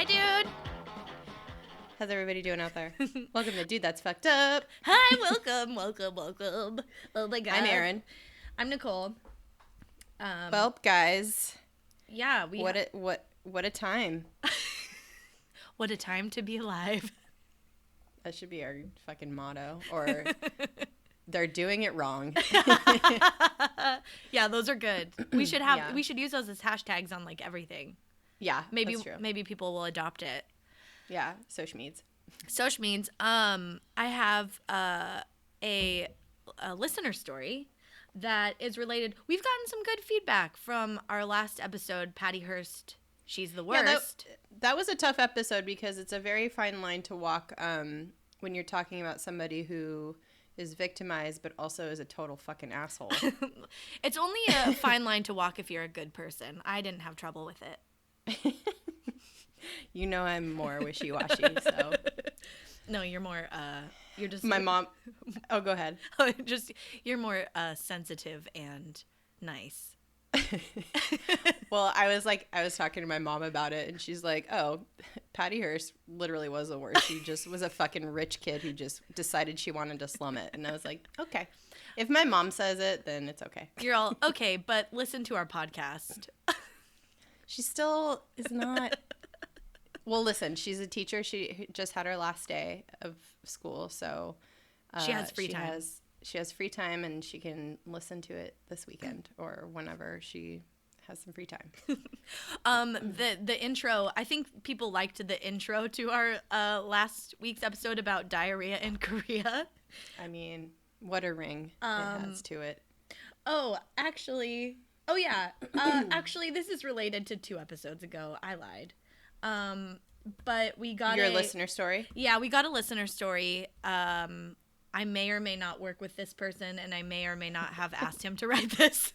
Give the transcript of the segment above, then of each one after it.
Hi, dude. How's everybody doing out there? Welcome to Dude That's Fucked Up. Hi, welcome. Oh my god. I'm Erin. I'm Nicole. Well, guys, Yeah, what a time. What a time to be alive. That should be our fucking motto. Or they're doing it wrong. Yeah, those are good. We should use those as hashtags on like everything. Yeah, Maybe that's true. maybe people will adopt it. Yeah, social meds. Social means. I have a listener story that is related. We've gotten some good feedback from our last episode, Patty Hearst. She's the worst. Yeah, that was a tough episode because it's a very fine line to walk when you're talking about somebody who is victimized but also is a total fucking asshole. It's only a fine line to walk if you're a good person. I didn't have trouble with it. You know I'm more wishy-washy, so. No, you're more, you're just... My mom... Oh, go ahead. You're more sensitive and nice. Well, I was talking to my mom about it, and she's like, oh, Patty Hearst literally was the worst. She just was a fucking rich kid who just decided she wanted to slum it. And I was like, okay. If my mom says it, then it's okay. You're all, okay, but listen to our podcast. She still is not... Well, listen, she's a teacher. She just had her last day of school, so... She has free time. She has free time, and she can listen to it this weekend or whenever she has some free time. The intro, I think people liked the intro to our last week's episode about diarrhea in Korea. I mean, what a ring it has to it. Oh, actually, actually, this is related to 2 episodes ago. I lied. But we got your listener story. Yeah, we got a listener story. I may or may not work with this person, and I may or may not have asked him to write this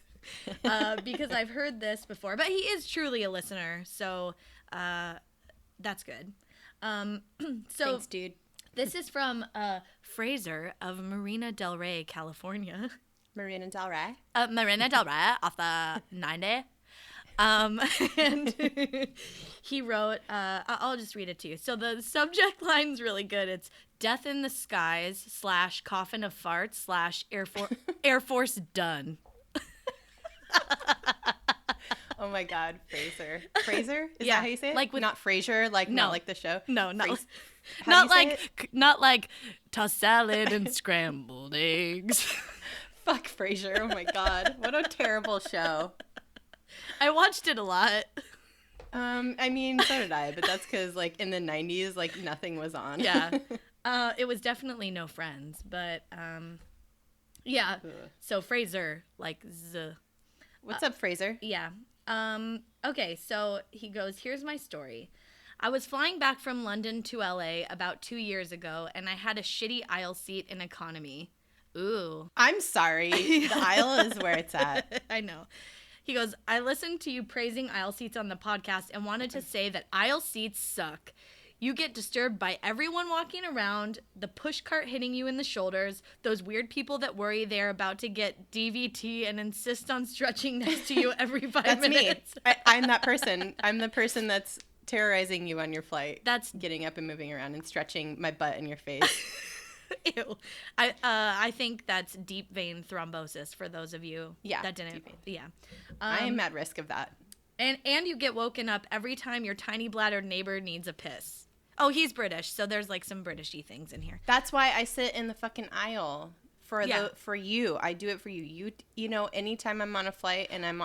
because I've heard this before. But he is truly a listener, so that's good. Thanks, dude. This is from Fraser of Marina Del Rey, California. Marina Del Rey? Marina Del Rey off the 90. And he wrote, I'll just read it to you. So the subject line's really good. It's Death in the Skies / Coffin of Farts / Air Force Done. Oh my God, Fraser. Fraser? Is Yeah, that how you say it? like with, not Frasier, like no, not like the show? No, not Not like tossed salad and scrambled eggs. Fuck Frasier. Oh my God. What a terrible show. I watched it a lot. I mean, so did I, but that's because, like, in the 90s, like, nothing was on. Yeah. It was definitely no Friends, but, yeah. Ugh. So Fraser, like, z. What's up, Fraser? Yeah. Okay, so he goes, here's my story. I was flying back from London to LA about 2 years ago, and I had a shitty aisle seat in economy. Ooh. I'm sorry. The aisle is where it's at. I know. He goes, I listened to you praising aisle seats on the podcast and wanted to say that aisle seats suck. You get disturbed by everyone walking around, the push cart hitting you in the shoulders, those weird people that worry they're about to get DVT and insist on stretching next to you every 5 That's minutes. me. I'm that person. I'm the person that's terrorizing you on your flight. That's getting up and moving around and stretching my butt in your face. Ew. I think that's deep vein thrombosis for those of you that didn't. Deep vein. Yeah. I am at risk of that. And you get woken up every time your tiny bladdered neighbor needs a piss. Oh, he's British, so there's like some Britishy things in here. That's why I sit in the fucking aisle for you. I do it for you. You know, anytime I'm on a flight and I'm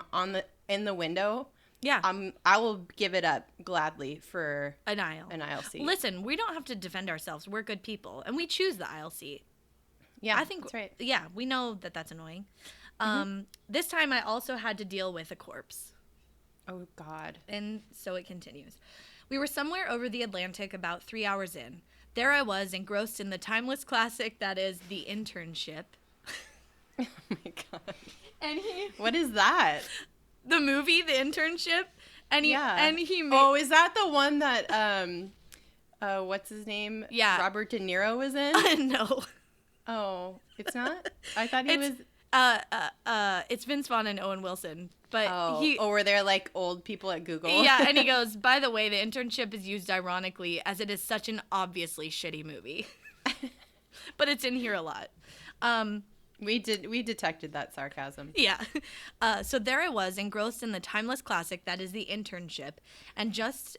in the window, yeah, I will give it up gladly for an aisle seat. Listen, we don't have to defend ourselves. We're good people, and we choose the aisle seat. Yeah, I think that's right. Yeah, we know that that's annoying. This time, I also had to deal with a corpse. Oh God! And so it continues. We were somewhere over the Atlantic about 3 hours in. There I was, engrossed in the timeless classic that is The Internship. Oh my God! And what is that? The movie, The Internship, and he made... Oh, is that the one that what's his name? Yeah, Robert De Niro was in. No. Oh, it's not. I thought he was. It's Vince Vaughn and Owen Wilson. But were there like old people at Google? Yeah, and he goes, by the way, the internship is used ironically as it is such an obviously shitty movie. But it's in here a lot. We detected that sarcasm. Yeah. So there I was, engrossed in the timeless classic that is The Internship. And just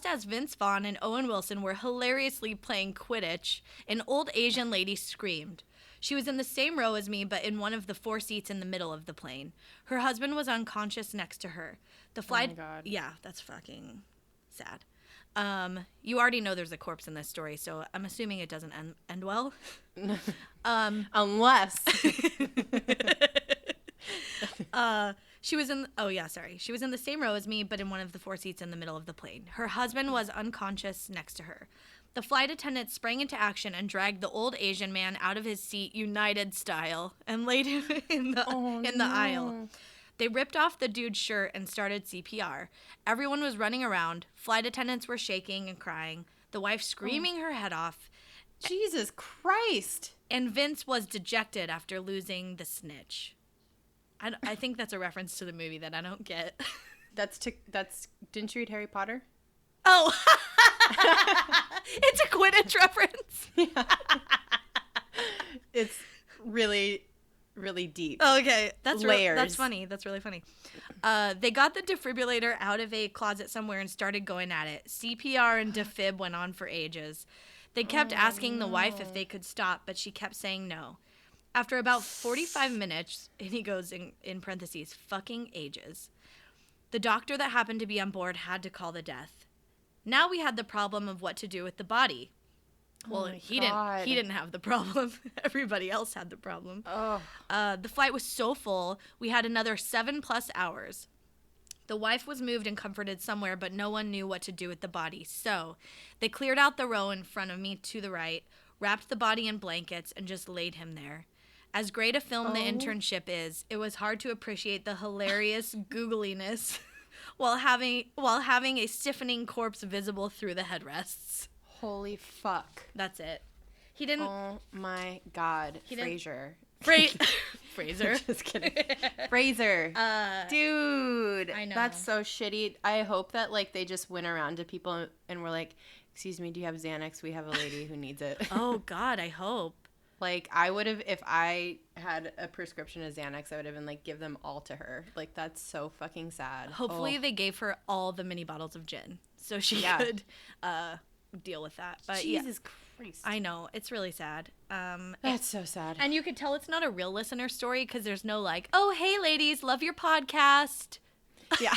as Vince Vaughn and Owen Wilson were hilariously playing Quidditch, an old Asian lady screamed. She was in the same row as me, but in one of the 4 seats in the middle of the plane. Her husband was unconscious next to her. The flight... Oh, my God. Yeah, that's fucking sad. You already know there's a corpse in this story, so I'm assuming it doesn't end well. Unless... She was in the same row as me, but in one of the 4 seats in the middle of the plane. Her husband was unconscious next to her. The flight attendant sprang into action and dragged the old Asian man out of his seat United style and laid him in the aisle. They ripped off the dude's shirt and started CPR. Everyone was running around. Flight attendants were shaking and crying. The wife screaming her head off. Jesus Christ. And Vince was dejected after losing the snitch. I think that's a reference to the movie that I don't get. Didn't you read Harry Potter? Oh. It's a Quidditch reference. Yeah. It's really, really deep. Okay. That's layers. That's funny. That's really funny. They got the defibrillator out of a closet somewhere and started going at it. CPR and defib went on for ages. They kept asking the wife if they could stop, but she kept saying no. After about 45 minutes, and he goes in parentheses, fucking ages, the doctor that happened to be on board had to call the death. Now we had the problem of what to do with the body. Well, he didn't have the problem. Everybody else had the problem. Oh. The flight was so full, we had another 7+ hours. The wife was moved and comforted somewhere, but no one knew what to do with the body. So they cleared out the row in front of me to the right, wrapped the body in blankets, and just laid him there. As great a film The Internship is, it was hard to appreciate the hilarious googliness while having a stiffening corpse visible through the headrests. Holy fuck. That's it. He didn't... Oh, my God. Fraser. Fraser. Just kidding. Fraser. Dude. I know. That's so shitty. I hope that, like, they just went around to people and were like, excuse me, do you have Xanax? We have a lady who needs it. Oh, God, I hope. Like, I would have, if I had a prescription of Xanax, I would have been like, give them all to her. Like, that's so fucking sad. Hopefully they gave her all the mini bottles of gin so she could deal with that. But Jesus Christ. I know. It's really sad. That's so sad. And you could tell it's not a real listener story because there's no like, oh, hey, ladies, love your podcast. Yeah.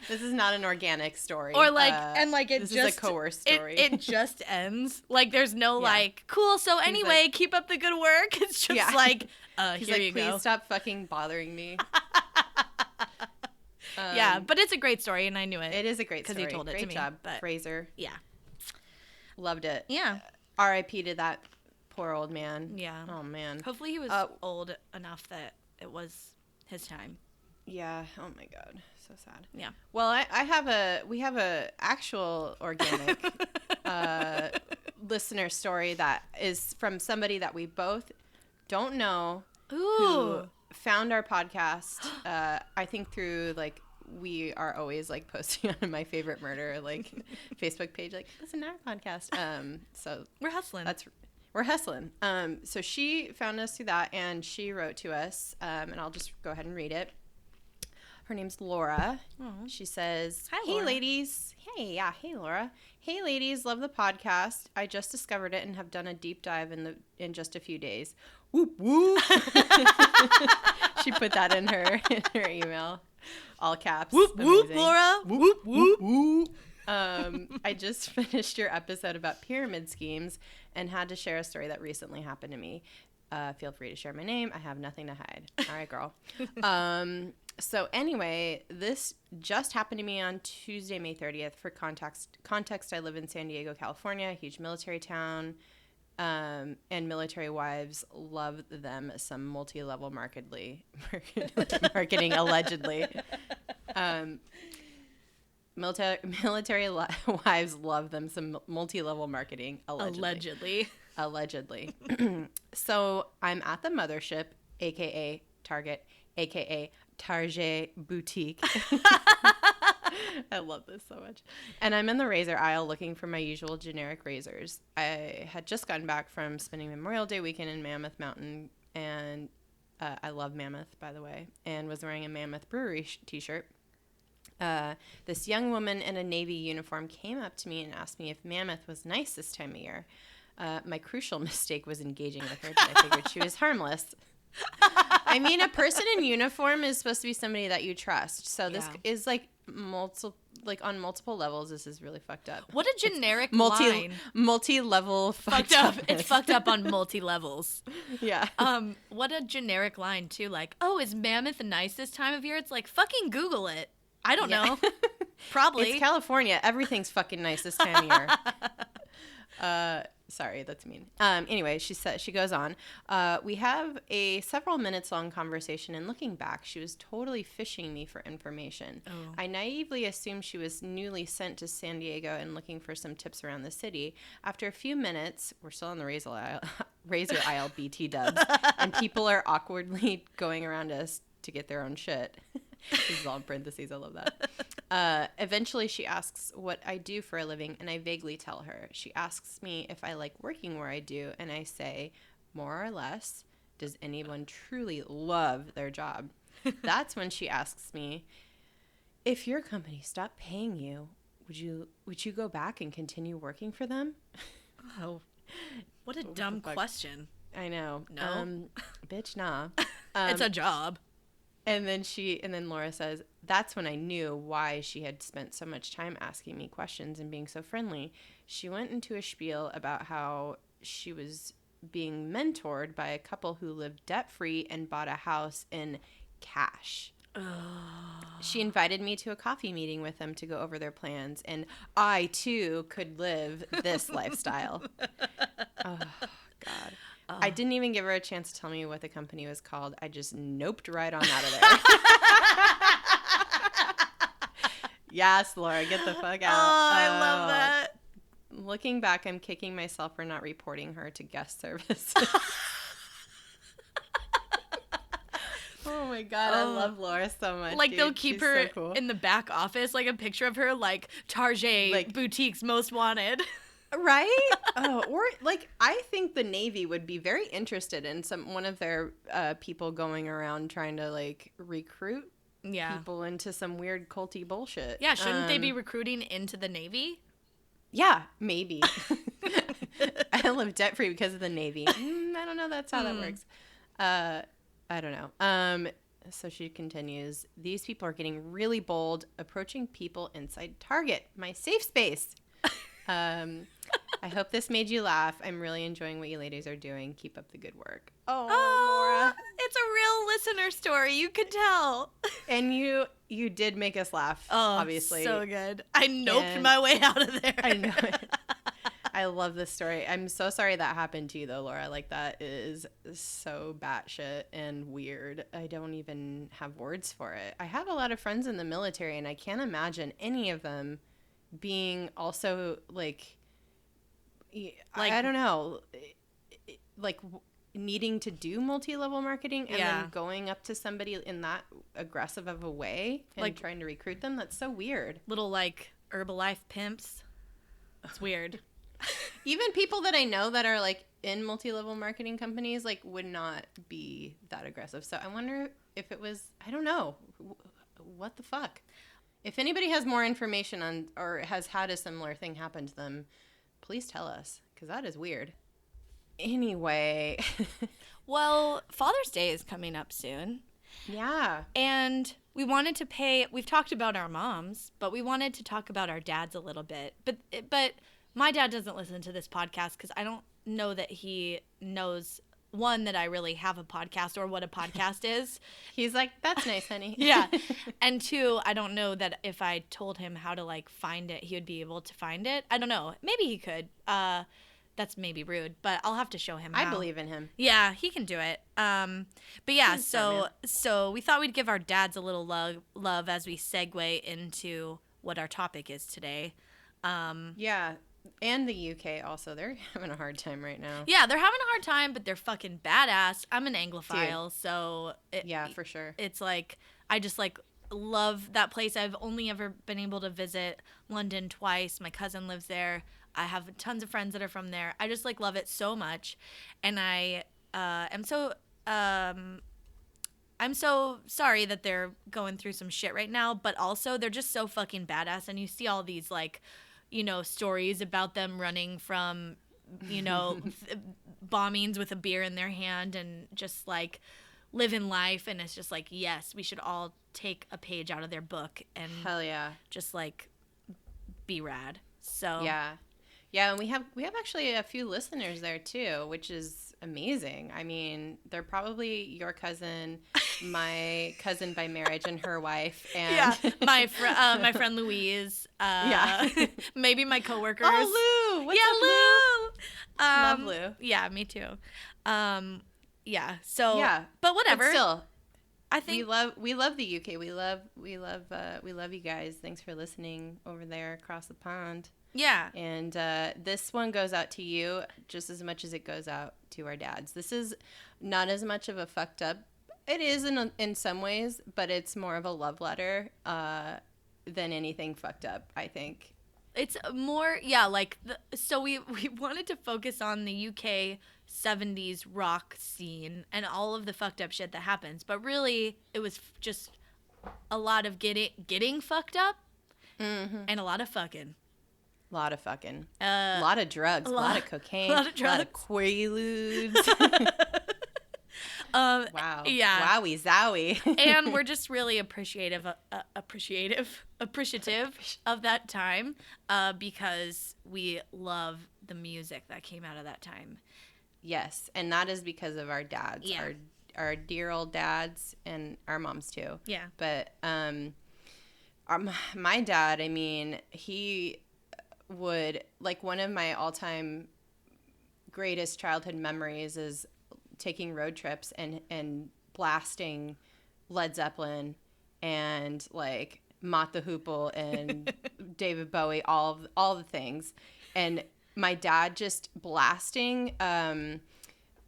This is not an organic story. Or like, and like it this just is a coerced story. It just ends. Like there's no like, cool. So anyway, like, keep up the good work. It's just like, he's here like, you go. Please stop fucking bothering me. Yeah, but it's a great story, and I knew it. It is a great story. Because he told it to me. Great job, but Fraser. Yeah. Loved it. Yeah. R.I.P. to that poor old man. Yeah. Oh man. Hopefully he was old enough that it was his time. Yeah. Oh my God. So sad. Yeah. Well, we have a actual organic listener story that is from somebody that we both don't know. Ooh. Who found our podcast. I think through like we are always like posting on My Favorite Murder like Facebook page like listen to our podcast. So we're hustling. We're hustling. So she found us through that and she wrote to us. And I'll just go ahead and read it. Her name's Laura. Aww. She says, Hi, hey, Laura. ladies. Hey, Laura. Hey, ladies. Love the podcast. I just discovered it and have done a deep dive in just a few days. Whoop, whoop. She put that in her email. All caps. Whoop, Amazing. whoop, Laura. Whoop, whoop. Whoop. I just finished your episode about pyramid schemes and had to share a story that recently happened to me. Feel free to share my name. I have nothing to hide. All right, girl. So anyway, this just happened to me on Tuesday, May 30th. For context, I live in San Diego, California, a huge military town, and military wives love them some multi-level marketing, allegedly. military wives love them some multi-level marketing, allegedly. So I'm at the mothership, aka Target, aka Target Boutique. I love this so much. And I'm in the razor aisle looking for my usual generic razors. I had just gotten back from spending Memorial Day weekend in Mammoth Mountain, and I love Mammoth, by the way, and was wearing a Mammoth Brewery t-shirt. This young woman in a Navy uniform came up to me and asked me if Mammoth was nice this time of year. My crucial mistake was engaging with her, but I figured she was harmless. I mean, a person in uniform is supposed to be somebody that you trust. So this is like on multiple levels. This is really fucked up. What a generic line. Multi-level fucked up. It's fucked up on multi levels. Yeah. What a generic line too. Like, oh, is Mammoth nice this time of year? It's like, fucking Google it. I don't know. Probably. It's California. Everything's fucking nice this time of year. Sorry, that's mean. Anyway, she goes on. We have a several minutes long conversation, and looking back, she was totally fishing me for information. Oh. I naively assumed she was newly sent to San Diego and looking for some tips around the city. After a few minutes, we're still on the razor aisle, BT dubs, and people are awkwardly going around us to get their own shit. This is all in parentheses. I love that. Eventually, she asks what I do for a living, and I vaguely tell her. She asks me if I like working where I do, and I say, more or less, does anyone truly love their job? That's when she asks me, if your company stopped paying you, would you go back and continue working for them? Oh, what a dumb question. I know. No. Bitch, nah. It's a job. And then Laura says, that's when I knew why she had spent so much time asking me questions and being so friendly. She went into a spiel about how she was being mentored by a couple who lived debt-free and bought a house in cash. Oh. She invited me to a coffee meeting with them to go over their plans, and I, too, could live this lifestyle. Oh, God. I didn't even give her a chance to tell me what the company was called. I just noped right on out of there. Yes, Laura, get the fuck out. Oh, I love that. Looking back, I'm kicking myself for not reporting her to guest services. Oh my God, I love Laura so much. Like, dude. they'll keep She's her so cool. in the back office, like a picture of her, like Target Boutique's most wanted. Right? Or like, I think the Navy would be very interested in one of their people going around trying to like recruit people into some weird culty bullshit. Yeah, shouldn't they be recruiting into the Navy? Yeah, maybe. I live debt free because of the Navy. I don't know. That's how that works. I don't know. So she continues. These people are getting really bold, approaching people inside Target, my safe space. I hope this made you laugh. I'm really enjoying what you ladies are doing. Keep up the good work. Oh, Laura. It's a real listener story. You could tell. And you did make us laugh, obviously. So good. I noped my way out of there. I know it. I love this story. I'm so sorry that happened to you, though, Laura. Like, that is so batshit and weird. I don't even have words for it. I have a lot of friends in the military, and I can't imagine any of them being also like I don't know, like needing to do multi-level marketing and then going up to somebody in that aggressive of a way and like trying to recruit them. That's so weird. Little like Herbalife pimps. It's weird. Even people that I know that are like in multi-level marketing companies like would not be that aggressive. So I wonder if it was, I don't know, what the fuck. If anybody has more information on or has had a similar thing happen to them, please tell us, because that is weird. Anyway. Well, Father's Day is coming up soon. Yeah. And we wanted to we've talked about our moms, but we wanted to talk about our dads a little bit. But my dad doesn't listen to this podcast because I don't know that he knows, one, that I really have a podcast or what a podcast is. He's like, that's nice, honey. Yeah. And two, I don't know that if I told him how to like find it, he would be able to find it. I don't know. Maybe he could. That's maybe rude, but I'll have to show him how. I believe in him. Yeah, he can do it. But yeah, so we thought we'd give our dads a little love as we segue into what our topic is today. Yeah. And the UK also. They're having a hard time right now. Yeah, they're having a hard time, but they're fucking badass. I'm an Anglophile, so yeah, for sure. It's like I just like love that place. I've only ever been able to visit London twice. My cousin lives there. I have tons of friends that are from there. I just like love it so much, and I am so I'm so sorry that they're going through some shit right now, but also they're just so fucking badass, and you see all these like, you know, stories about them running from, you know, bombings with a beer in their hand and just like living life. And it's just like, yes, we should all take a page out of their book and hell yeah, just like be rad. So yeah, and we have actually a few listeners there too, which is amazing. I mean, they're probably your cousin, my cousin by marriage, and her wife, and my friend Louise. Maybe my coworkers. Oh, Lou! What's up, Lou? Love Lou. Yeah, me too. So yeah, but whatever. But still, I think we love the UK. We love you guys. Thanks for listening over there across the pond. Yeah. And this one goes out to you just as much as it goes out to our dads. This is not as much of a fucked up. It is in some ways, but it's more of a love letter than anything fucked up, I think. It's more, yeah, like, so we wanted to focus on the UK 70s rock scene and all of the fucked up shit that happens. But really, it was just a lot of getting fucked up and a lot of fucking. A lot of fucking. A lot of drugs. A lot of cocaine. A lot of drugs. A lot of quaaludes. Wow. Yeah. Wowie zowie. And we're just really appreciative of that time because we love the music that came out of that time. Yes. And that is because of our dads. Yeah. Our dear old dads and our moms too. Yeah. But my dad, I mean, he would, like, one of my all-time greatest childhood memories is taking road trips and blasting Led Zeppelin and like Mott the Hoople and David Bowie, all the things, and my dad just blasting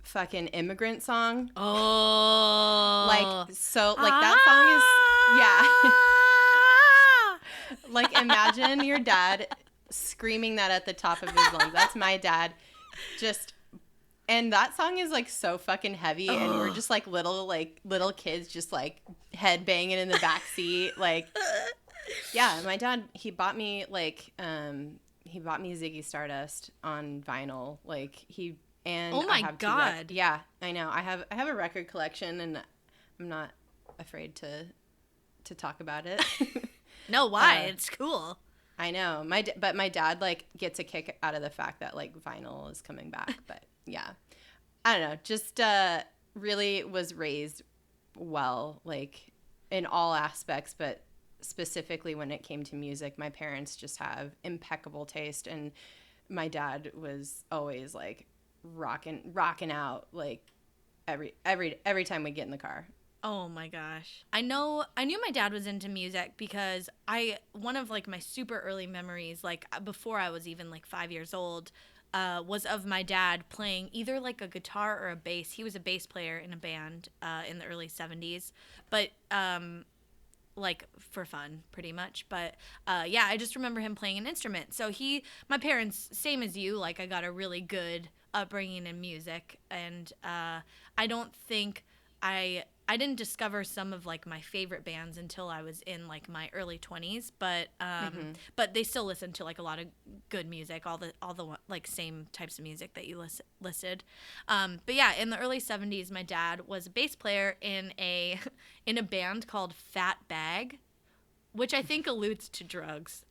fucking Immigrant Song. Oh, like, so like that song is, yeah. Like, imagine your dad screaming that at the top of his lungs. That's my dad. Just, and that song is like so fucking heavy, and we're just like little kids just like head banging in the back seat. Like, yeah, my dad, he bought me Ziggy Stardust on vinyl. Like, oh my God. Yeah, I know. I have a record collection, and I'm not afraid to talk about it. No, why? It's cool. I know. But my dad like gets a kick out of the fact that like vinyl is coming back. But yeah, I don't know. Just really was raised well, like in all aspects, but specifically when it came to music, my parents just have impeccable taste, and my dad was always like rocking out like every time we get in the car. Oh my gosh. I knew my dad was into music because one of like my super early memories, like before I was even like 5 years old, was of my dad playing either like a guitar or a bass. He was a bass player in a band in the early 70s, but like for fun pretty much. But yeah, I just remember him playing an instrument. So my parents, same as you, like I got a really good upbringing in music, and I don't think I didn't discover some of like my favorite bands until I was in like my early 20s, but they still listen to like a lot of good music, all the like same types of music that you listed. But yeah, in the early 70s, my dad was a bass player in a band called Fat Bag, which I think alludes to drugs.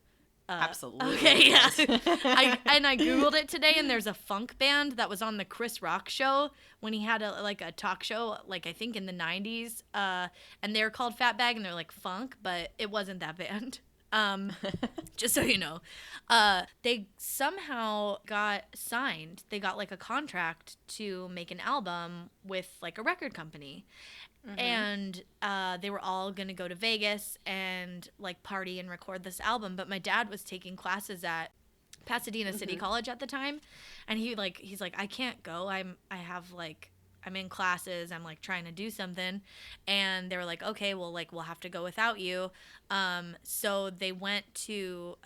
Absolutely. Okay, yeah. I Googled it today, and there's a funk band that was on the Chris Rock show when he had a talk show, like I think in the 90s, and they're called Fat Bag, and they're like funk, but it wasn't that band. Just so you know. They somehow got signed. They got like a contract to make an album with like a record company. and they were all going to go to Vegas and like party and record this album. But my dad was taking classes at Pasadena City College at the time, and he's like, I can't go. I'm in classes. I'm like trying to do something, and they were like, okay, well, like we'll have to go without you. So they went to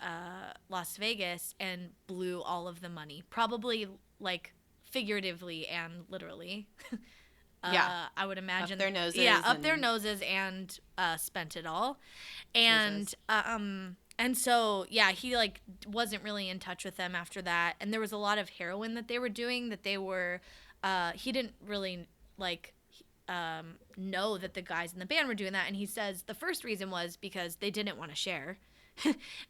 Las Vegas and blew all of the money, probably like figuratively and literally. I would imagine up their noses. Yeah, up their noses, and spent it all, and and so yeah, he like wasn't really in touch with them after that, and there was a lot of heroin that they were doing that they were. He didn't really like know that the guys in the band were doing that, and he says the first reason was because they didn't want to share,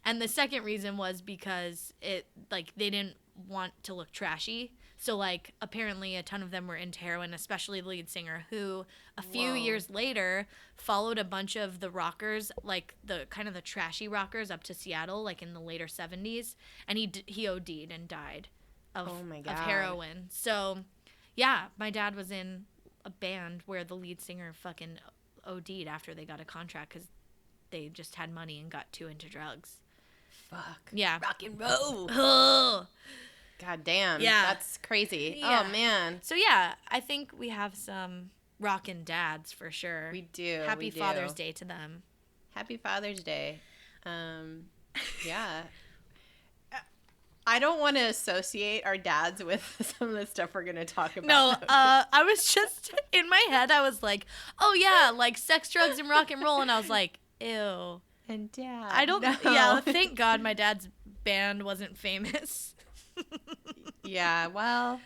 and the second reason was because it like they didn't want to look trashy. So, like, apparently a ton of them were into heroin, especially the lead singer, who a few years later followed a bunch of the rockers, like the kind of the trashy rockers up to Seattle, like in the later 70s. And he OD'd and died of heroin. So, yeah, my dad was in a band where the lead singer fucking OD'd after they got a contract because they just had money and got too into drugs. Fuck. Yeah. Rock and roll. Oh. God damn. Yeah. That's crazy. Yeah. Oh, man. So, yeah, I think we have some rockin' dads for sure. We do. Happy Father's Day to them. Happy Father's Day. Yeah. I don't want to associate our dads with some of the stuff we're going to talk about. No, I was just, in my head, I was like, oh, yeah, like sex, drugs, and rock and roll. And I was like, ew. And dad. I don't know. Yeah, thank God my dad's band wasn't famous. Yeah, well,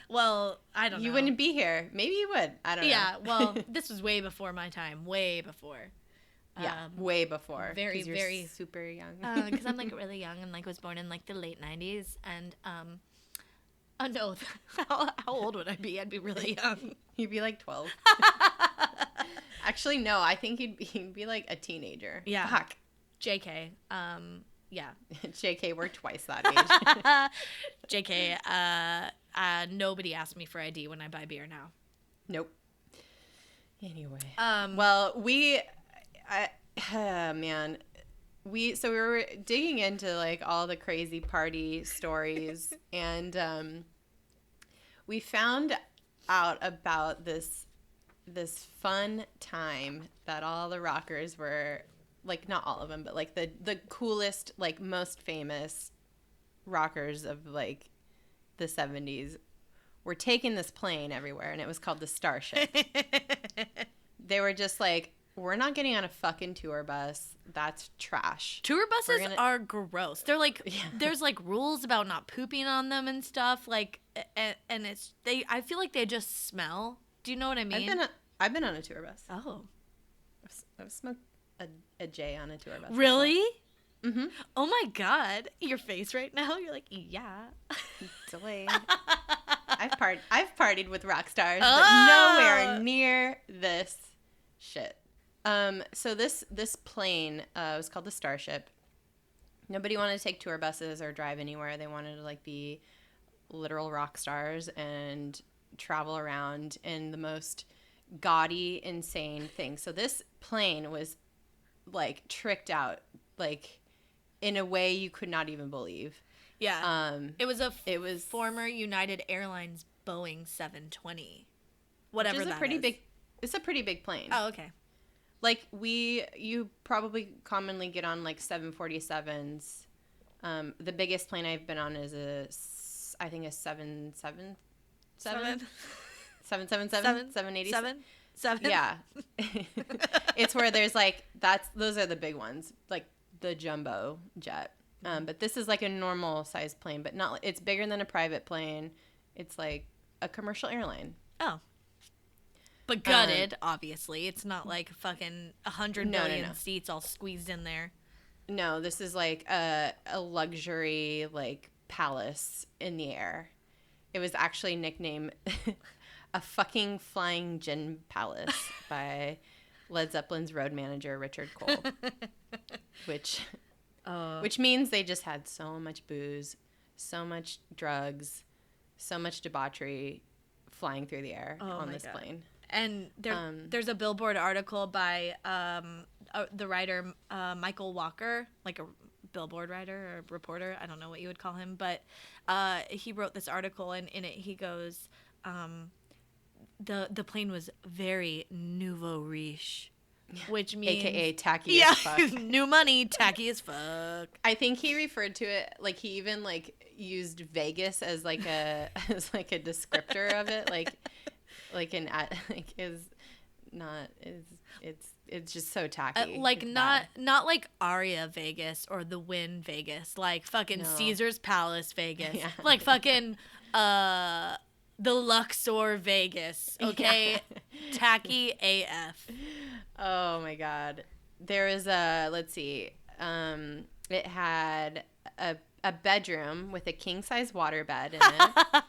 I don't know. You wouldn't be here. Maybe you would. I don't know. Yeah, well, this was way before my time. Way before. Yeah, way before. Very, very super young. Because I'm like really young and like was born in like the late 90s. And oh no, how old would I be? I'd be really young. You'd be like 12. Actually, no. I think he'd be like a teenager. Yeah. Fuck. JK. Yeah. JK, we're twice that age. JK, nobody asked me for ID when I buy beer now. Nope. Anyway. Well, we were digging into like all the crazy party stories and we found out about this fun time that all the rockers were, like, not all of them, but like the coolest, like most famous rockers of like the 70s were taking this plane everywhere, and it was called the Starship. They were just like, we're not getting on a fucking tour bus. That's trash. Tour buses are gross. They're like, there's like rules about not pooping on them and stuff. Like, and I feel like they just smell. Do you know what I mean? I've been on a tour bus. Oh. I've smoked a J on a tour bus. Really? Mm-hmm. Oh my God. Your face right now. You're like, yeah. Delayed. I've partied with rock stars, but nowhere near this shit. So this plane was called the Starship. Nobody wanted to take tour buses or drive anywhere. They wanted to like be literal rock stars and travel around in the most gaudy, insane things. So this plane was like tricked out, like in a way you could not even believe. Yeah. It was former United Airlines Boeing 720. Whatever that is. It's a pretty big plane. Oh, okay. Like you probably commonly get on like 747s. The biggest plane I've been on is I think a 777. 777? 787? 7? Yeah. It's where there's like, those are the big ones, like the jumbo jet. But this is like a normal sized plane, but not, it's bigger than a private plane. It's like a commercial airline. Oh. But gutted, obviously. It's not like fucking 100 million seats all squeezed in there. No, this is like a luxury like palace in the air. It was actually nicknamed a fucking flying gin palace by Led Zeppelin's road manager Richard Cole, which means they just had so much booze, so much drugs, so much debauchery flying through the air on this plane. And there's a Billboard article by the writer Michael Walker, like a Billboard writer or reporter. I don't know what you would call him, but he wrote this article, and in it he goes, the plane was very nouveau riche, which means AKA tacky as fuck. New money, tacky as fuck. I think he referred to it like he even like used Vegas as like a descriptor of it, it's just so tacky. Not like Aria Vegas or the Wynn Vegas, like fucking Caesar's Palace Vegas, yeah. Like fucking the Luxor Vegas, okay? Yeah. Tacky AF. Oh my god. There is it had a bedroom with a king-size waterbed in it.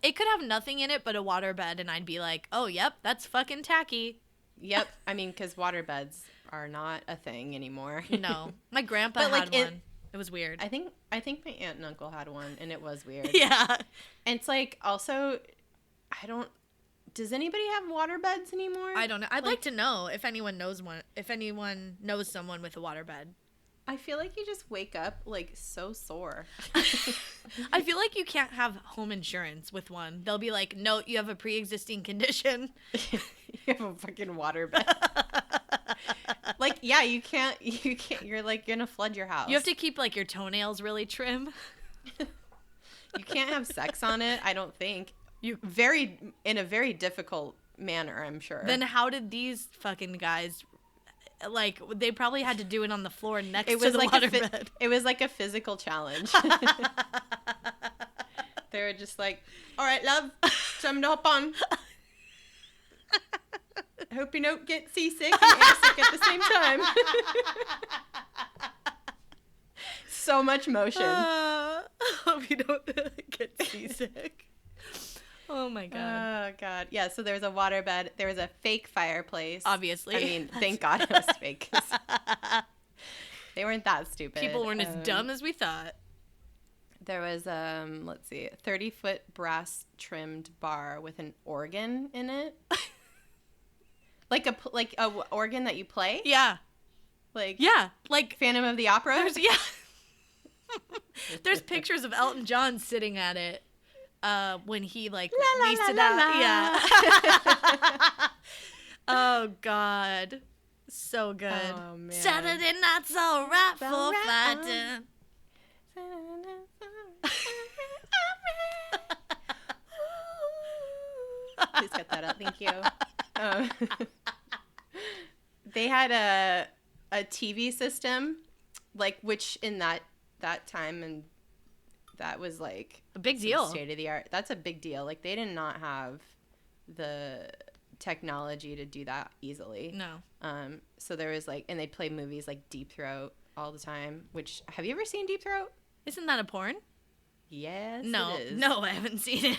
It could have nothing in it but a waterbed, and I'd be like, oh, yep, that's fucking tacky. Yep. I mean, because waterbeds are not a thing anymore. No. My grandpa had one. It was weird. I think my aunt and uncle had one, and it was weird. Yeah. And it's like, also, does anybody have waterbeds anymore? I don't know. I'd like to know if anyone knows one. If anyone knows someone with a waterbed. I feel like you just wake up like so sore. I feel like you can't have home insurance with one. They'll be like, no, you have a pre-existing condition. You have a fucking waterbed. Like, yeah, you can't, you're like gonna flood your house. You have to keep like your toenails really trim. You can't have sex on it, I don't think. In a very difficult manner, I'm sure. Then how did these fucking guys, like, they probably had to do it on the floor next to the waterbed. It was like a physical challenge. They were just like, all right, love, time to hop on. Hope you don't get seasick and airsick at the same time. So much motion. Hope you don't get seasick. Oh my god. Oh god. Yeah, so there was a waterbed. There was a fake fireplace. Obviously. I mean, thank God it was fake. They weren't that stupid. People weren't as dumb as we thought. There was a 30-foot brass trimmed bar with an organ in it. like a organ that you play? Yeah. Like Phantom of the Opera? There's pictures of Elton John sitting at it. When he leased it out. Yeah. Oh god. So good. Oh man. Saturday night's alright for fighting. Please cut that out. Thank you. They had a TV system, like, which in that time, and that was like a big deal. State of the art. That's a big deal. Like, they did not have the technology to do that easily. No. So there was and they play movies like Deep Throat all the time. Which, have you ever seen Deep Throat? Isn't that a porn? Yes. No, it is. no, I haven't seen it.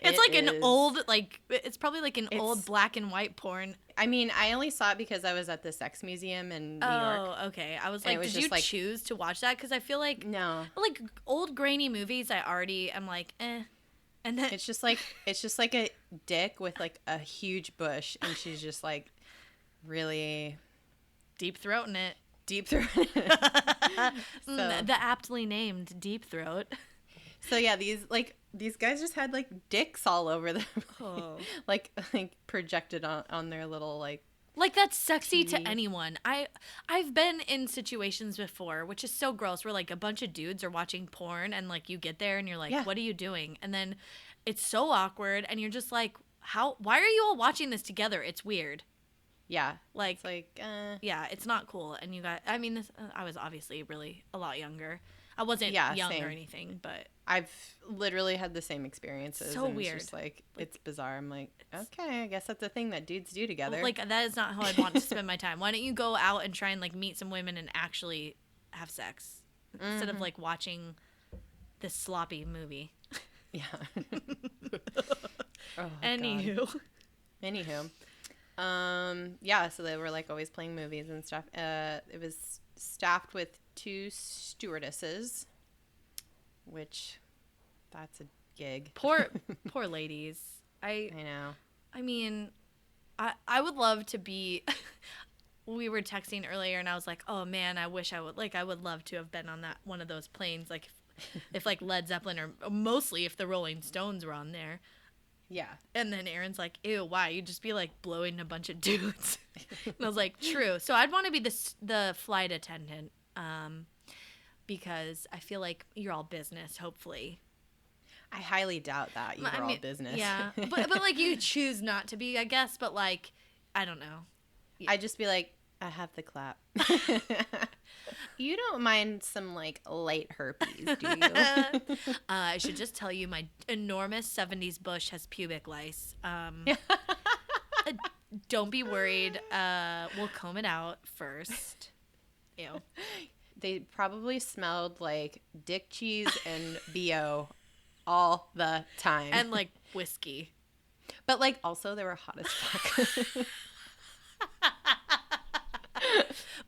It's an old, it's probably like an old black and white porn. I mean, I only saw it because I was at the Sex Museum in New York. Oh, okay. I was like, did you choose to watch that? Because I feel like, no, like old grainy movies, I already am like, eh. And then it's just like a dick with like a huge bush, and she's just like really deep throating it. Deep throat. The aptly named Deep Throat. So yeah, these guys just had dicks all over them, like projected on their little like that's sexy TV. To anyone. I've been in situations before, which is so gross, where a bunch of dudes are watching porn and you get there and you're like, what are you doing? And then it's so awkward and you're just like, why are you all watching this together? It's weird. Yeah. It's yeah, it's not cool. And you got, I mean, I was obviously really a lot younger. I wasn't young same. Or anything, but I've literally had the same experiences. So and weird. It's just it's bizarre. I'm like, okay, I guess that's a thing that dudes do together. That is not how I'd want to spend my time. Why don't you go out and try and meet some women and actually have sex instead of watching this sloppy movie? Yeah. Anywho. Yeah, so they were always playing movies and stuff. It was staffed with 2 stewardesses, which that's a gig. Poor ladies. I know. I mean, I would love to be. We were texting earlier, and I was like, "Oh man, I wish I would I would love to have been on that one of those planes, like if like Led Zeppelin or mostly if the Rolling Stones were on there." Yeah. And then Aaron's like, "Ew, why? You'd just be like blowing a bunch of dudes." And I was like, "True." So I'd want to be the flight attendant, because I feel like you're all business. Hopefully, I highly doubt that you were all business. Yeah, but like you choose not to be, I guess. But like, I don't know. Yeah. I'd just be like, I have the clap. You don't mind some like light herpes, do you? I should just tell you, my enormous 70s bush has pubic lice. Don't be worried. We'll comb it out first. Ew. They probably smelled like dick cheese and BO all the time. And like whiskey. But like also they were hot as fuck.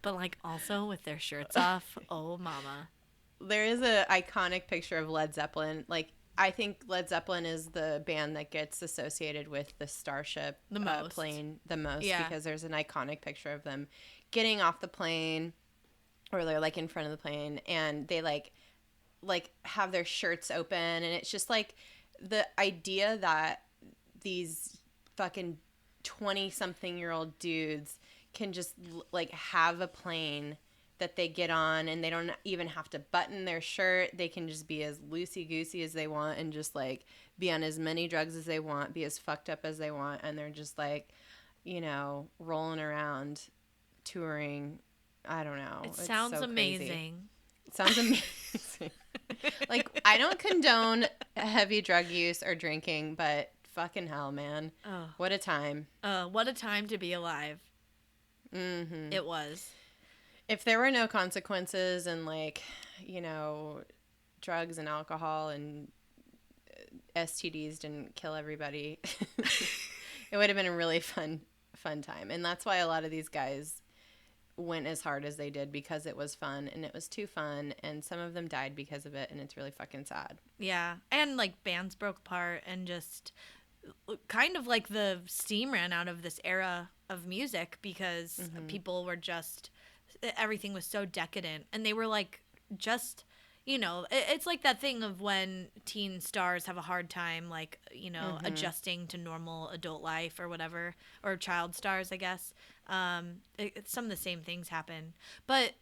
But like also with their shirts off. Oh mama. There is a iconic picture of Led Zeppelin. Like I think Led Zeppelin is the band that gets associated with the Starship plane the most, because there's an iconic picture of them getting off the plane, or they're like in front of the plane, and they like have their shirts open, and it's just like the idea that these fucking 20-something-year-old dudes can just like have a plane that they get on, and they don't even have to button their shirt. They can just be as loosey-goosey as they want, and just like be on as many drugs as they want, be as fucked up as they want, and they're just like, you know, rolling around touring. I don't know. It sounds so amazing. It sounds amazing. Like, I don't condone heavy drug use or drinking, but fucking hell, man. Oh. What a time. What a time to be alive. Mm-hmm. It was. If there were no consequences and, like, you know, drugs and alcohol and STDs didn't kill everybody, it would have been a really fun time. And that's why a lot of these guys went as hard as they did, because it was fun, and it was too fun, and some of them died because of it, and it's really fucking sad. Yeah. And, like, bands broke apart, and just kind of like the steam ran out of this era of music, because people were just, everything was so decadent, and they were like, just, you know, it's like that thing of when teen stars have a hard time, like, you know, adjusting to normal adult life or whatever, or child stars, I guess. Some of the same things happen. But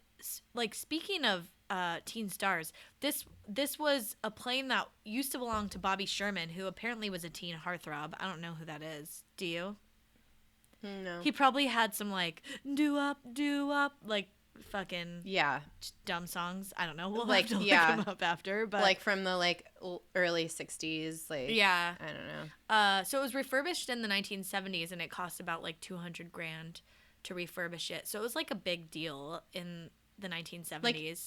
like, speaking of teen stars, this was a plane that used to belong to Bobby Sherman, who apparently was a teen heartthrob. I don't know who that is. Do you? No. He probably had some like do up, like fucking dumb songs. I don't know. We'll have to look them up after, but like from the like early 60s, like I don't know. So it was refurbished in the 1970s, and it cost about like $200,000 to refurbish it. So it was like a big deal in the 1970s. Like,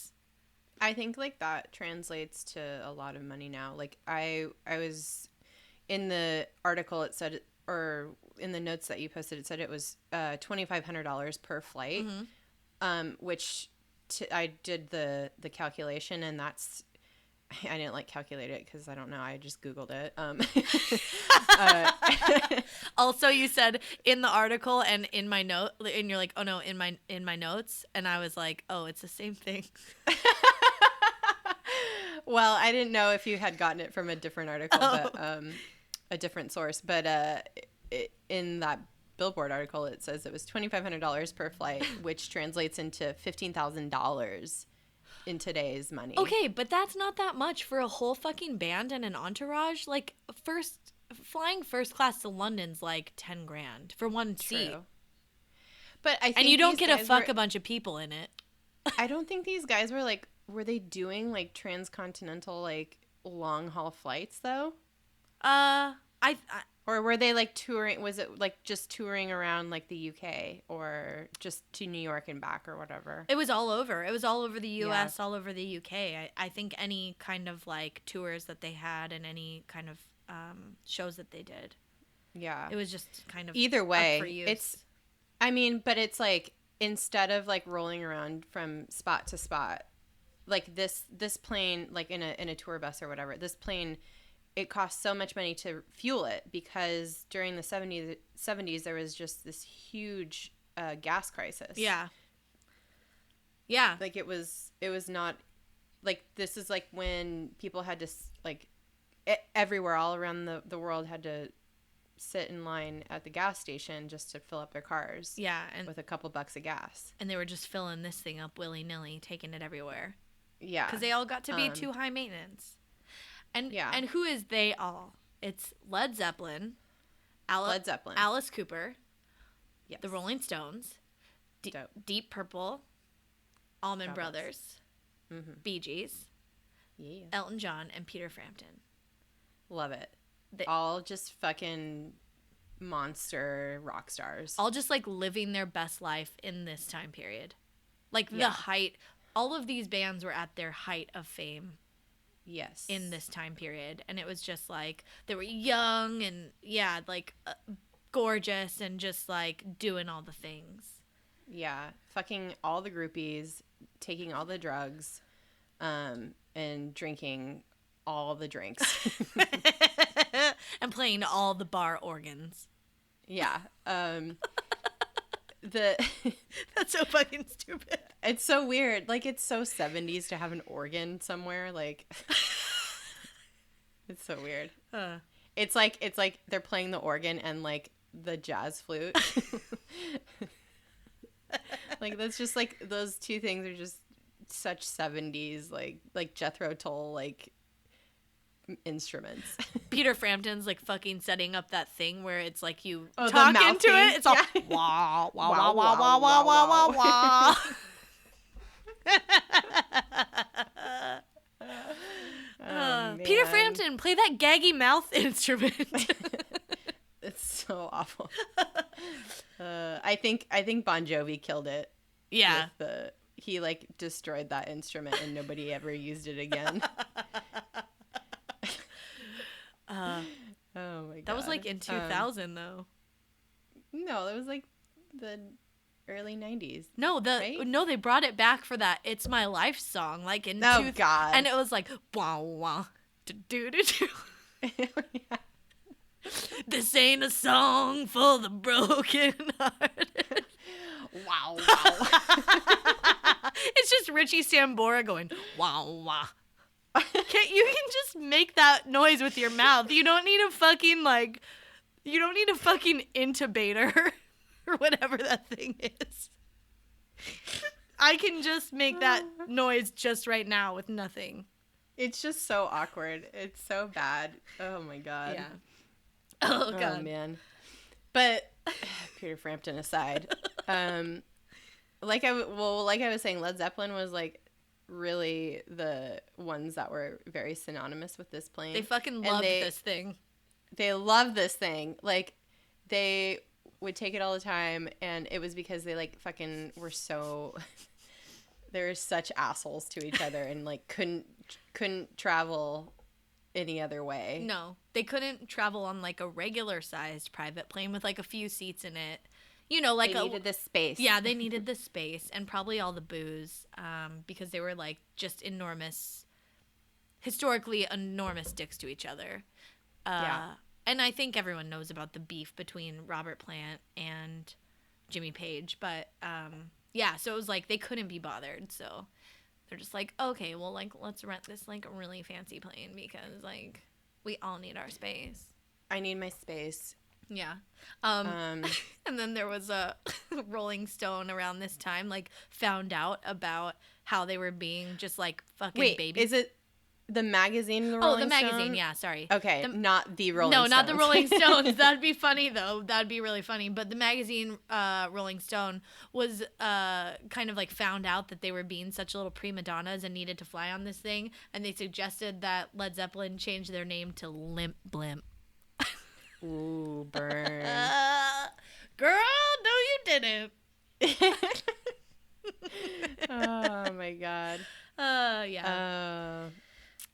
I think like that translates to a lot of money now. Like I was in the article, it said, or in the notes that you posted, it said it was $2,500 per flight. Which I did the calculation, and that's, I didn't like calculate it because I don't know, I just Googled it. Also, you said in the article and in my note, and you're like, oh no, in my notes, and I was like, oh, it's the same thing. Well, I didn't know if you had gotten it from a different article, but a different source, but in that Billboard article, it says it was $2,500 per flight, which translates into $15,000 in today's money. Okay, but that's not that much for a whole fucking band and an entourage. Like, flying first class to London's like $10,000 for one seat. But I think, and you don't get to fuck a bunch of people in it. I don't think these guys were like, were they doing like transcontinental like long haul flights though? Or were they like touring? Was it like just touring around like the UK, or just to New York and back, or whatever? It was all over. It was all over the US, all over the UK. I think any kind of like tours that they had, and any kind of shows that they did. Yeah. It was just kind of either way. Up for use. It's, I mean, but it's like, instead of like rolling around from spot to spot, like this plane, like in a tour bus or whatever, this plane it cost so much money to fuel it because during the 70s there was just this huge gas crisis. Yeah. Yeah. Like it was not like, this is like when people had to like everywhere all around the world had to sit in line at the gas station just to fill up their cars. Yeah, and with a couple bucks of gas. And they were just filling this thing up willy-nilly, taking it everywhere. Yeah. Because they all got to be too high maintenance. And and who is they all? It's Led Zeppelin, Alice Cooper, yes. the Rolling Stones, Deep Purple, Allman Brothers, Bee Gees, Elton John, and Peter Frampton. Love it. All just fucking monster rock stars. All just like living their best life in this time period. Like the height. All of these bands were at their height of fame. Yes. In this time period. And it was just like, they were young and like gorgeous and just like doing all the things. Yeah. Fucking all the groupies, taking all the drugs, and drinking all the drinks. And playing all the bar organs. Yeah. That's so fucking stupid. It's so weird. Like, it's so 70s to have an organ somewhere. Like, it's so weird. It's like they're playing the organ and like the jazz flute. Like, that's just like, those two things are just such 70s, like Jethro Tull, like, instruments. Peter Frampton's like fucking setting up that thing where it's like you talk into it. It's all wah wah wah wah wah wah wah wah wah. Peter Frampton, play that gaggy mouth instrument. It's so awful. I think Bon Jovi killed it. Yeah. He like destroyed that instrument and nobody ever used it again. Oh my god. That was like in 2000 though. No, that was like the early 90s. No, they brought it back for that "It's My Life" song, like in God. And it was like wah wah do do do do. Yeah. This ain't a song for the broken hearted. Wow, wow. It's just Richie Sambora going wow wah. You can just make that noise with your mouth. You don't need a fucking intubator or whatever that thing is. I can just make that noise just right now with nothing. It's just so awkward. It's so bad. Oh my god. Yeah. Oh god. Oh man. But Peter Frampton aside, like I was saying, Led Zeppelin was like really the ones that were very synonymous with this plane. They fucking loved this thing. They love this thing. Like, they would take it all the time, and it was because they like fucking were so they were such assholes to each other and like couldn't travel any other way. No, they couldn't travel on like a regular sized private plane with like a few seats in it. You know, like they needed the space. Yeah, they needed the space and probably all the booze, because they were like just historically enormous dicks to each other. Yeah. And I think everyone knows about the beef between Robert Plant and Jimmy Page, but yeah, so it was like they couldn't be bothered, so they're just like, okay, well, like, let's rent this like really fancy plane because like we all need our space. I need my space. Yeah. And then there was a Rolling Stone around this time, like, found out about how they were being just, like, fucking babies. Is it the magazine, the Rolling Stone? Oh, the magazine, yeah, sorry. Okay, not the Rolling Stones. No, not the Rolling Stones. That'd be funny, though. That'd be really funny. But the magazine, Rolling Stone, was kind of, like, found out that they were being such little prima donnas and needed to fly on this thing, and they suggested that Led Zeppelin change their name to Limp Blimp. Ooh, burn. Girl, no you didn't. Oh my god. Yeah.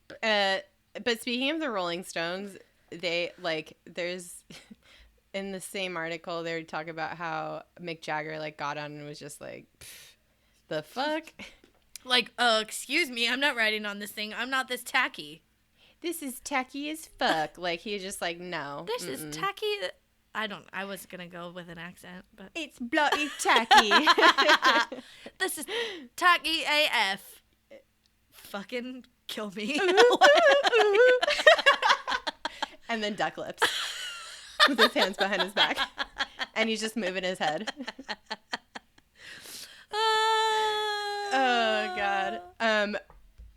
But speaking of the Rolling Stones, they like there's in the same article they would talk about how Mick Jagger like got on and was just like, the fuck? Like, excuse me, I'm not riding on this thing. I'm not this tacky. this is tacky as fuck. Like, he's just like, no. This is tacky. I was going to go with an accent, but. It's bloody tacky. This is tacky AF. Fucking kill me. And then duck lips. With his hands behind his back. And he's just moving his head. Oh, God.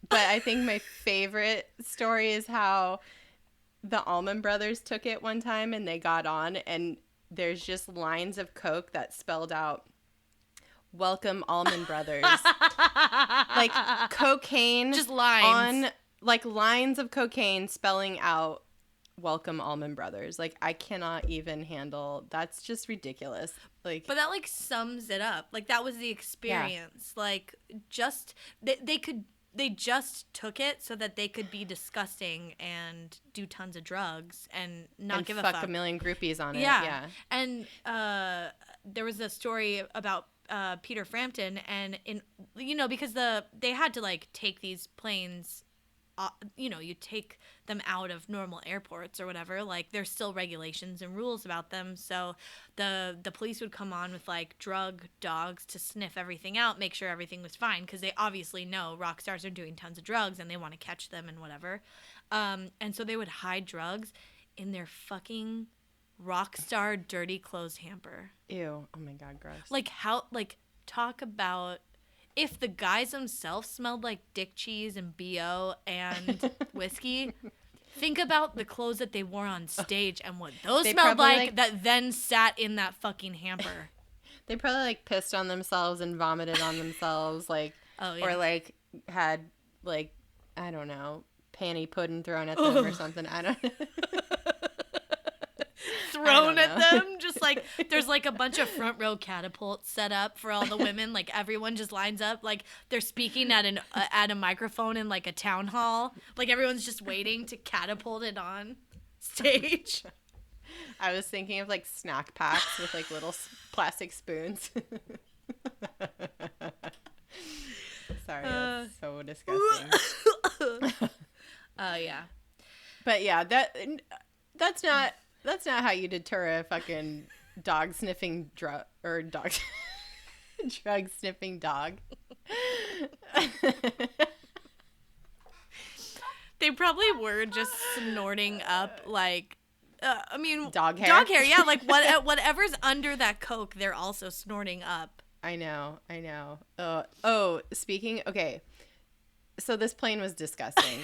But I think my favorite story is how the Allman Brothers took it one time and they got on, and there's just lines of Coke that spelled out, "Welcome Allman Brothers." Like cocaine. Just lines. Lines of cocaine spelling out, "Welcome Allman Brothers." Like, I cannot even handle. That's just ridiculous. Like, but that like sums it up. Like, that was the experience. Yeah. Like, just they just took it so that they could be disgusting and do tons of drugs and not give a fuck. Fuck a million groupies on it. Yeah. Yeah. And there was a story about Peter Frampton, and because they had to like take these planes. You take them out of normal airports or whatever. Like, there's still regulations and rules about them. So the police would come on with like drug dogs to sniff everything out, make sure everything was fine, because they obviously know rock stars are doing tons of drugs and they want to catch them and whatever. And so they would hide drugs in their fucking rock star dirty clothes hamper. Ew. Oh my God, gross. Like, how, like, talk about. If the guys themselves smelled like dick cheese and BO and whiskey, think about the clothes that they wore on stage and what those smelled like that then sat in that fucking hamper. They probably like pissed on themselves and vomited on themselves, like, or like had like, I don't know, panty pudding thrown at them or something. I don't know. Thrown at them, just like there's like a bunch of front row catapults set up for all the women. Like, everyone just lines up, like they're speaking at a microphone in like a town hall. Like, everyone's just waiting to catapult it on stage. I was thinking of like snack packs with like little plastic spoons. Sorry, that's so disgusting. Yeah. But yeah, that's not how you deter a fucking drug sniffing dog. They probably were just snorting up like, dog hair. Dog hair, yeah. Like, whatever's under that Coke, they're also snorting up. I know. Speaking. Okay. So this plane was disgusting.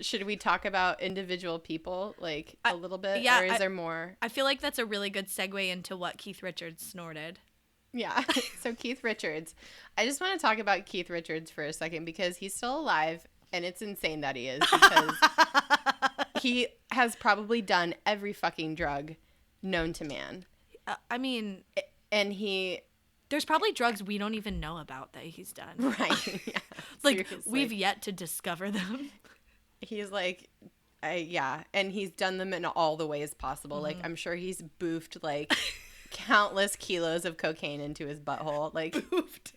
Should we talk about individual people, like, a little bit? Yeah. Or is there more? I feel like that's a really good segue into what Keith Richards snorted. Yeah. So Keith Richards. I just want to talk about Keith Richards for a second because he's still alive, and it's insane that he is because he has probably done every fucking drug known to man. And he... There's probably drugs we don't even know about that he's done. Right. Yeah, like, we've yet to discover them. He's like, yeah. And he's done them in all the ways possible. Mm-hmm. Like, I'm sure he's boofed, like, countless kilos of cocaine into his butthole. Like, boofed.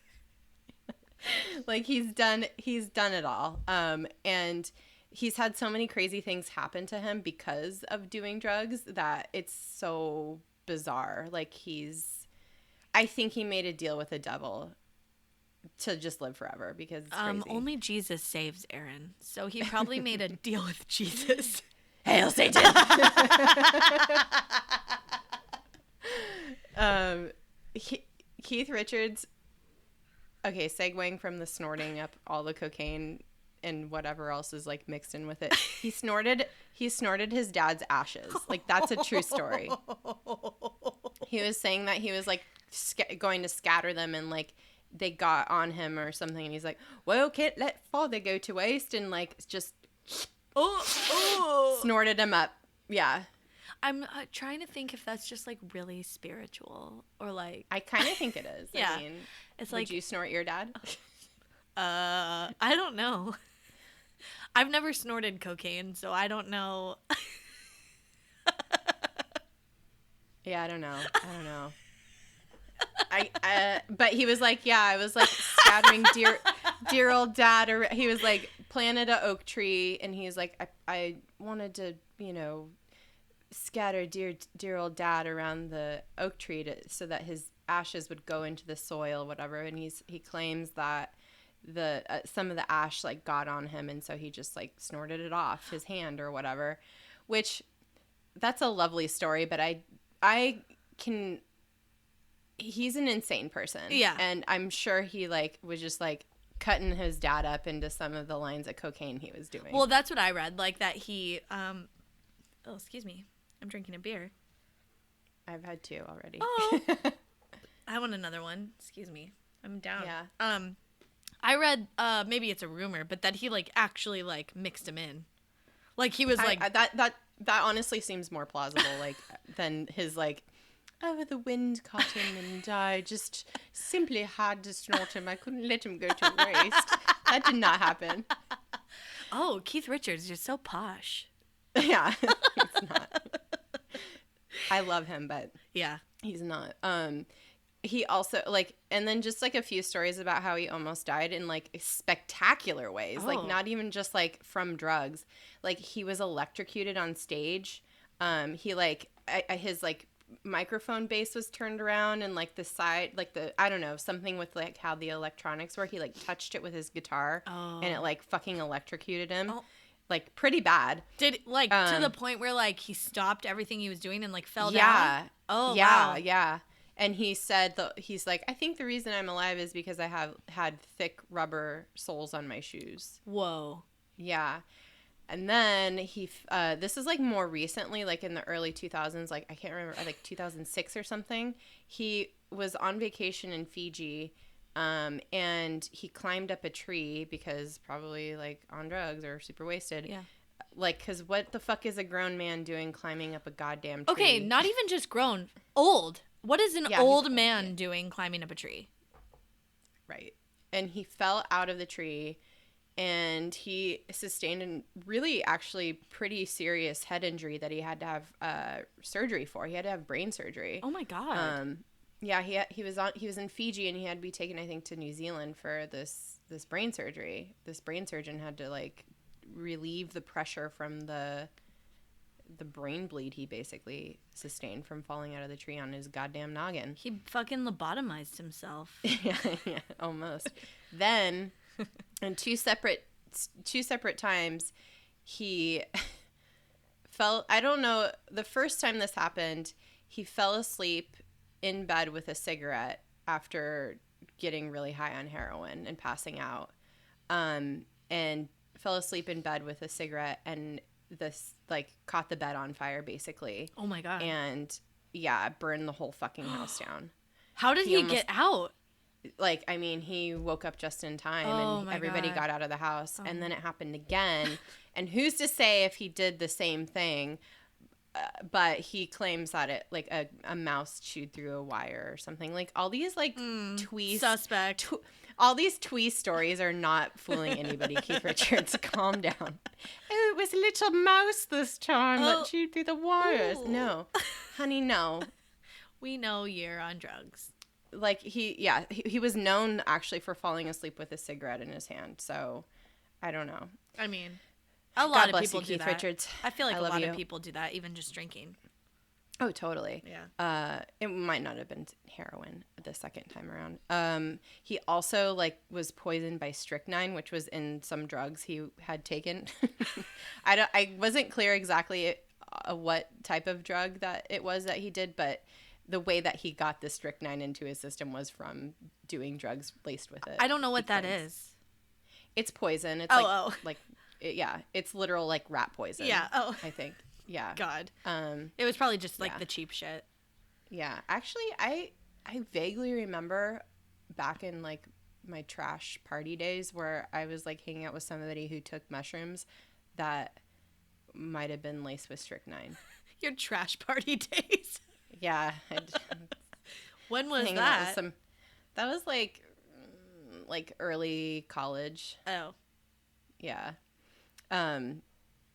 Like, he's done it all. And he's had so many crazy things happen to him because of doing drugs that it's so bizarre. Like, I think he made a deal with the devil to just live forever because it's crazy. Only Jesus saves Erin. So he probably made a deal with Jesus. Hail Satan! Keith Richards, okay, segueing from the snorting up all the cocaine and whatever else is like mixed in with it. He snorted his dad's ashes. Like, that's a true story. He was saying that he was like going to scatter them and like they got on him or something, and he's like, well, can't let father go to waste, and like just snorted him up. Yeah. I'm trying to think if that's just like really spiritual or like. I kind of think it is. Yeah. I mean, it's like, would you snort your dad? I don't know. I've never snorted cocaine, so I don't know. Yeah, I don't know. But he was like, yeah, I was like scattering dear old dad, or he was like planted a oak tree, and he's like, I wanted to, scatter dear old dad around the oak tree so that his ashes would go into the soil, whatever. And he claims that some of the ash like got on him, and so he just like snorted it off his hand or whatever. Which, that's a lovely story, but he's an insane person. Yeah. And I'm sure he like was just like cutting his dad up into some of the lines of cocaine he was doing. Well, that's what I read, like that he oh, excuse me. I'm drinking a beer. I've had 2 already. Oh. I want another one. Excuse me. I'm down. Yeah. I read maybe it's a rumor, but that he like actually like mixed him in. Like he was like that honestly seems more plausible like than his like, oh, the wind caught him and I just simply had to snort him. I couldn't let him go to waste. That did not happen. Oh, Keith Richards, you're so posh. Yeah. It's not. I love him, but yeah, he's not. He also like, and then just like a few stories about how he almost died in like spectacular ways. Like not even just like from drugs. Like he was electrocuted on stage. He like his like microphone base was turned around, and like the side, like I don't know, something with like how the electronics work. He like touched it with his guitar, and it like fucking electrocuted him. Oh. Like pretty bad. Did like to the point where like he stopped everything he was doing and like fell down? Yeah. Oh yeah, wow. Yeah. And he said he's like, I think the reason I'm alive is because I have had thick rubber soles on my shoes. Whoa. Yeah. And then this is like more recently, like in the early 2000s, like I can't remember, like 2006 or something. He was on vacation in Fiji. And he climbed up a tree because probably like on drugs or super wasted. Yeah. Like, cause what the fuck is a grown man doing climbing up a goddamn tree? Okay, not even just grown, old. What is an old man doing climbing up a tree? Right. And he fell out of the tree, and he sustained a really actually pretty serious head injury that he had to have surgery for. He had to have brain surgery. Oh my God. Yeah, he was in Fiji, and he had to be taken, I think, to New Zealand for this brain surgery. This brain surgeon had to like relieve the pressure from the brain bleed he basically sustained from falling out of the tree on his goddamn noggin. He fucking lobotomized himself. yeah, almost. Then, in two separate times, he fell. I don't know. The first time this happened, he fell asleep in bed with a cigarette after getting really high on heroin and passing out, and fell asleep in bed with a cigarette, and this like caught the bed on fire basically. Oh my God. And yeah, burned the whole fucking house down. How did he get out? Like, I mean, he woke up just in time, and everybody got out of the house, and then it happened again. And who's to say if he did the same thing? But he claims that it like a mouse chewed through a wire or something. Like all these like twee suspect. All these twee stories are not fooling anybody. Keith Richards, calm down. Oh, it was a little mouse this time that chewed through the wires. Ooh. No, honey, no. We know you're on drugs. Like he was known actually for falling asleep with a cigarette in his hand. So I don't know. I mean, a lot of people you, do Keith that. Richards. I feel like a lot of people do that, even just drinking. Oh, totally. Yeah. It might not have been heroin the second time around. He also like was poisoned by strychnine, which was in some drugs he had taken. I wasn't clear exactly what type of drug that it was that he did, but the way that he got the strychnine into his system was from doing drugs laced with it. I don't know what that is. It's poison. It's it's literal like rat poison. Yeah. Oh, I think. Yeah. God. It was probably just like the cheap shit. Yeah. Actually, I vaguely remember back in like my trash party days where I was like hanging out with somebody who took mushrooms that might have been laced with strychnine. Your trash party days. Yeah. When was that? That was like early college. Oh. Yeah.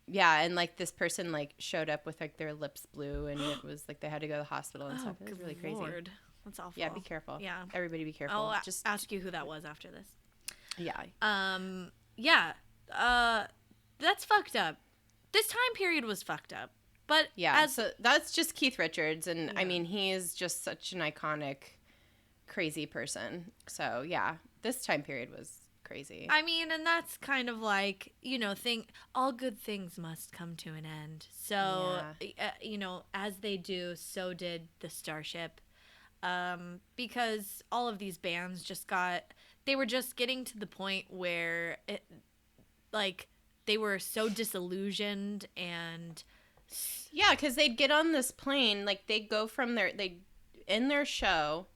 Yeah, and like this person like showed up with like their lips blue, and it was like they had to go to the hospital and stuff. It was really crazy. Lord. That's awful. Yeah, be careful. Yeah. Everybody be careful. I'll just ask you who that was after this. Yeah. Yeah. That's fucked up. This time period was fucked up. But yeah, so that's just Keith Richards, and I mean, he is just such an iconic, crazy person. So yeah, this time period was crazy. I mean, and that's kind of like, you know, all good things must come to an end. So, you know, as they do, so did the Starship. Because all of these bands they were just getting to the point where they were so disillusioned and... Yeah, because they'd get on this plane, like they'd go from they'd end their show,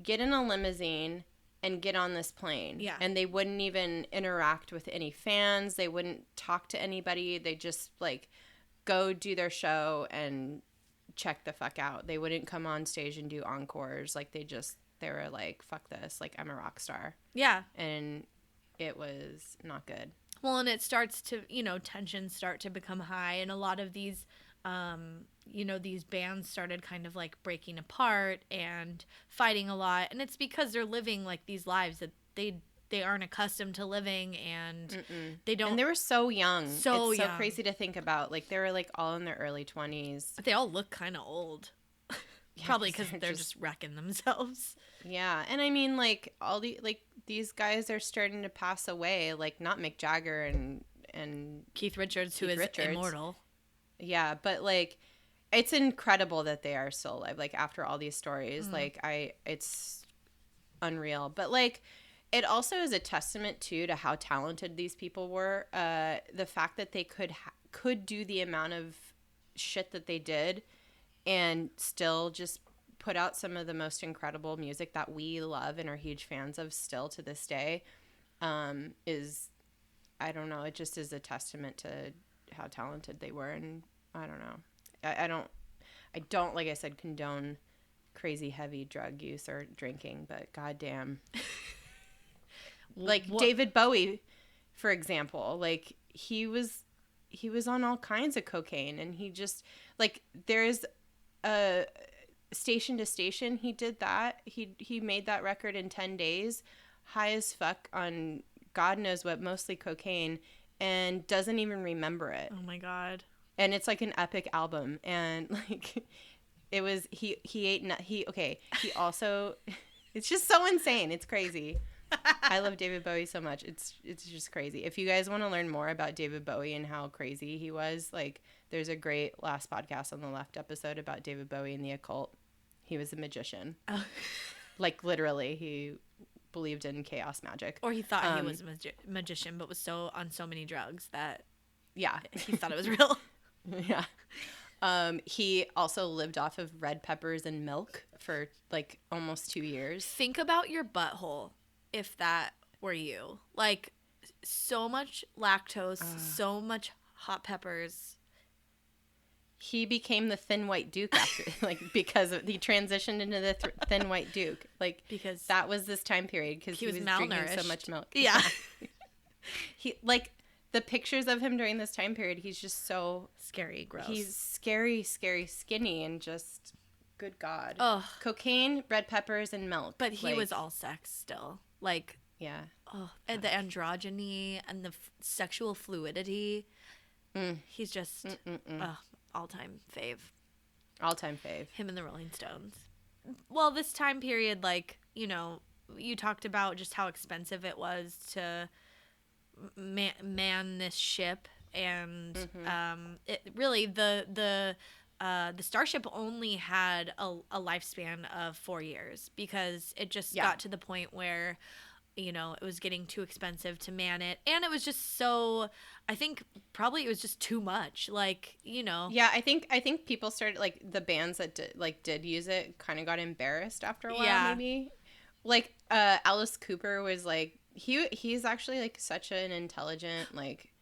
get in a limousine, and get on this plane. Yeah. And they wouldn't even interact with any fans. They wouldn't talk to anybody. They just like go do their show and check the fuck out. They wouldn't come on stage and do encores. Like they were like, fuck this. Like, I'm a rock star. Yeah. And it was not good. Well, and it starts to, you know, tensions start to become high, and a lot of these, you know, these bands started kind of like breaking apart and fighting a lot, and it's because they're living like these lives that they aren't accustomed to living, and they don't. And they were so young. It's so crazy to think about. Like they were like all in their early 20s. But they all look kind of old. Probably because they're just wrecking themselves. Yeah, and I mean, like these guys are starting to pass away. Like not Mick Jagger and Keith Richards, who is immortal. Yeah, but like, it's incredible that they are still alive. Like after all these stories, it's unreal. But like, it also is a testament too to how talented these people were. The fact that they could do the amount of shit that they did, and still just put out some of the most incredible music that we love and are huge fans of still to this day, is, I don't know, it just is a testament to how talented they were. And I don't know. I don't, like I said, condone crazy heavy drug use or drinking, but goddamn. Like David Bowie, for example, like he was on all kinds of cocaine, and he just, like, there's Station to Station, he did that. He made that record in 10 days, high as fuck on God knows what, mostly cocaine, and doesn't even remember it. Oh my God. And it's like an epic album, and like it was he also it's just so insane. It's crazy. I love David Bowie so much. It's just crazy. If you guys want to learn more about David Bowie and how crazy he was, like, there's a great last podcast on the left episode about David Bowie and the occult. He was a magician. Oh. Like, literally, he believed in chaos magic. Or he thought he was a magician, but was on so many drugs that he thought it was real. Yeah. He also lived off of red peppers and milk for, like, almost 2 years. Think about your butthole. If that were you, like, so much lactose, so much hot peppers. He became the Thin White Duke after, like, because he transitioned into the Thin White Duke, like, because that was this time period because he was malnourished, drinking so much milk. Yeah. He, like, the pictures of him during this time period, he's just so scary, gross. He's scary, skinny, and just, good God. Oh, cocaine, red peppers, and milk. But he was all sex still. Like, yeah. Oh, and the androgyny and the sexual fluidity. He's just all-time fave. All-time fave. Him and the Rolling Stones. Well, this time period, like, you know, you talked about just how expensive it was to man this ship, and it really the Starship only had a lifespan of 4 years because it just got to the point where, you know, it was getting too expensive to man it. And it was just so, I think probably it was just too much. Like, you know. Yeah, I think people started, like, the bands that did use it kind of got embarrassed after a while, maybe. Like, Alice Cooper was, like, he's actually, like, such an intelligent, like,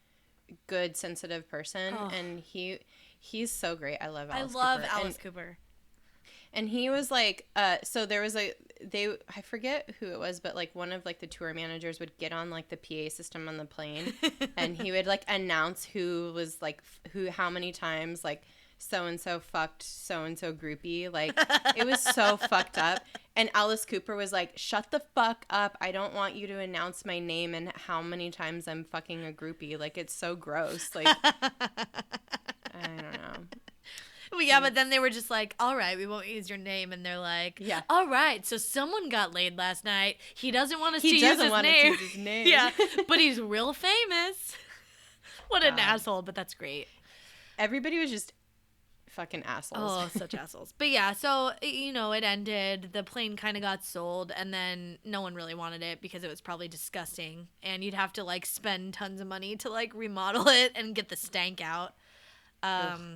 good, sensitive person. Oh. And he's so great. I love Alice Cooper. Alice Cooper. And he was like, so there was I forget who it was, but like one of like the tour managers would get on like the PA system on the plane and he would like announce who was like, how many times like so-and-so fucked so-and-so groupie. Like, it was so fucked up. And Alice Cooper was like, shut the fuck up. I don't want you to announce my name and how many times I'm fucking a groupie. Like, it's so gross. Like, I don't know. Well, yeah, but then they were just like, all right, we won't use your name. And they're like, Yeah. all right, so someone got laid last night. He doesn't want us to He use doesn't his want us name. to use his name. Yeah, but he's real famous. What an God. asshole, but that's great. Everybody was just fucking assholes. Oh, such assholes. But yeah, so, you know, it ended. The plane kind of got sold, and then no one really wanted it because it was probably disgusting. And you'd have to, like, spend tons of money to, like, remodel it and get the stank out.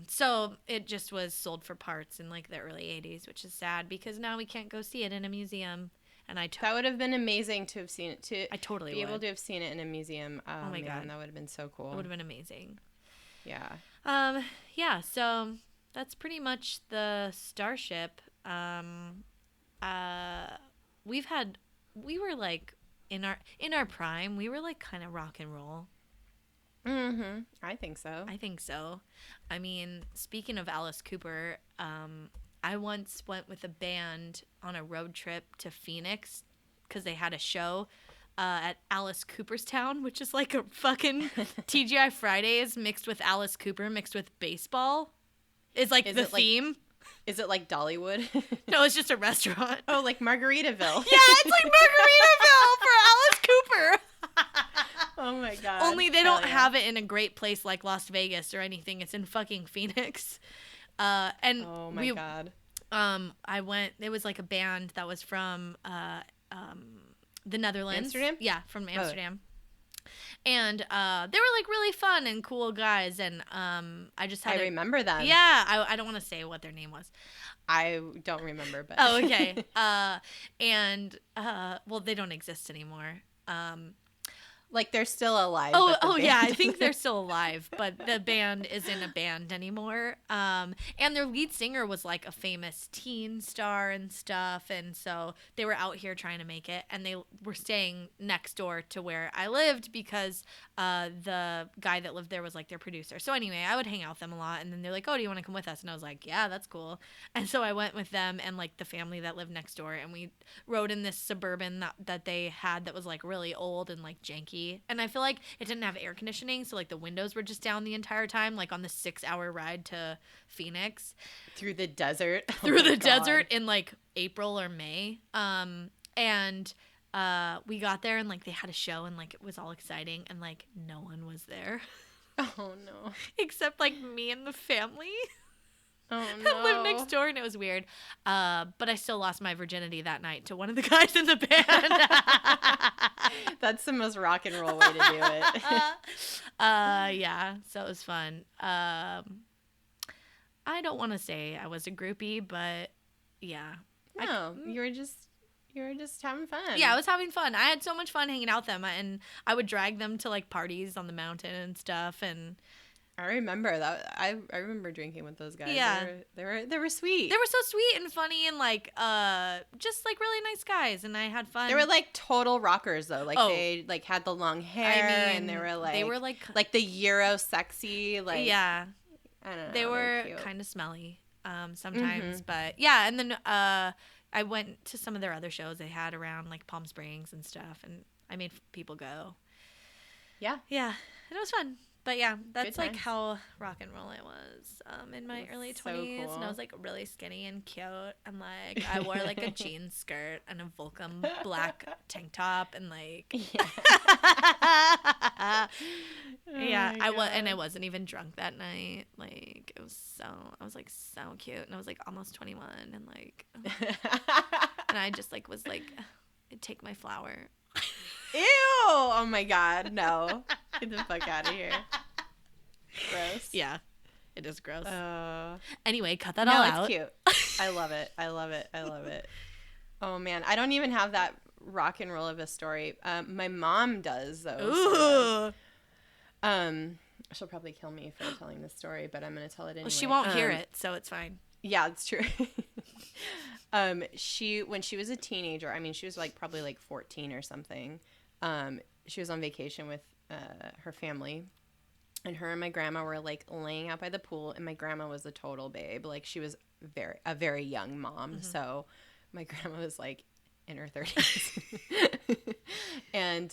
So it just was sold for parts in, like, the early 80s, which is sad because now we can't go see it in a museum. And that would have been amazing to have seen it. I totally be would. able to have seen it in a museum. Oh my God. That would have been so cool. It would have been amazing. Yeah. Yeah, so that's pretty much the Starship. We were like in our prime, we were like kind of rock and roll. Mm-hmm. I think so. I think so. I mean, speaking of Alice Cooper, I once went with a band on a road trip to Phoenix because they had a show at Alice Cooperstown, which is like a fucking TGI Fridays mixed with Alice Cooper mixed with baseball. Is like the theme. Is it like Dollywood? No, it's just a restaurant. Oh, like Margaritaville. Yeah, it's like Margaritaville for Alice Cooper. Oh my God. Only they don't have it in a great place like Las Vegas or anything. It's in fucking Phoenix. And oh my God. I went. It was like a band that was from the Netherlands. Amsterdam? Yeah, from Amsterdam. And they were like really fun and cool guys. And I just had. I remember them. Yeah, I don't want to say what their name was. I don't remember, but. Oh, okay. Well, they don't exist anymore. Like they're still alive. Oh yeah, I think they're still alive, but the band isn't a band anymore. And their lead singer was like a famous teen star and stuff, and so they were out here trying to make it, and they were staying next door to where I lived because the guy that lived there was like their producer. So anyway, I would hang out with them a lot, and then they're like, "Oh, do you want to come with us?" And I was like, "Yeah, that's cool." And so I went with them and like the family that lived next door, and we rode in this Suburban that they had that was like really old and like janky. And I feel like it didn't have air conditioning, so like the windows were just down the entire time, like on the 6-hour ride to Phoenix through the desert. Desert in like April or May. And we got there and like they had a show and like it was all exciting and like no one was there. Oh no. Except like me and the family. Oh no. That lived next door, and it was weird. But I still lost my virginity that night to one of the guys in the band. That's the most rock and roll way to do it. Yeah, so it was fun. I don't want to say I was a groupie, but yeah. No, you were just having fun. Yeah, I was having fun. I had so much fun hanging out with them, and I would drag them to like parties on the mountain and stuff, and I remember that. I remember drinking with those guys. Yeah. They were sweet. They were so sweet and funny and like just like really nice guys, and I had fun. They were like total rockers though. Like they like had the long hair and they were like the Euro sexy like. Yeah. I don't know. They were kind of smelly sometimes, but yeah, and then I went to some of their other shows they had around like Palm Springs and stuff, and I made people go. Yeah. Yeah, and it was fun. But yeah, that's like times. how rock and roll I was in my early 20s. Cool. And I was like really skinny and cute. And like I wore like a jean skirt and a Volcom black tank top and like yeah, I wasn't even drunk that night. Like it was I was like so cute, and I was like almost 21 and like and I just like was like take my flower. Ew! Oh my God, no. Get the fuck out of here. Gross. Yeah, it is gross. Anyway, cut that all out. It's cute. I love it. I love it. I love it. Oh man, I don't even have that rock and roll of a story. My mom does though. Ooh. She'll probably kill me for telling this story, but I'm gonna tell it anyway. Well, she won't hear it, so it's fine. Yeah, it's true. When she was a teenager, I mean, she was like probably like 14 or something. She was on vacation with her family, And her and my grandma were like laying out by the pool, and my grandma was a total babe. Like she was a very young mom. Mm-hmm. So my grandma was like in her 30s. And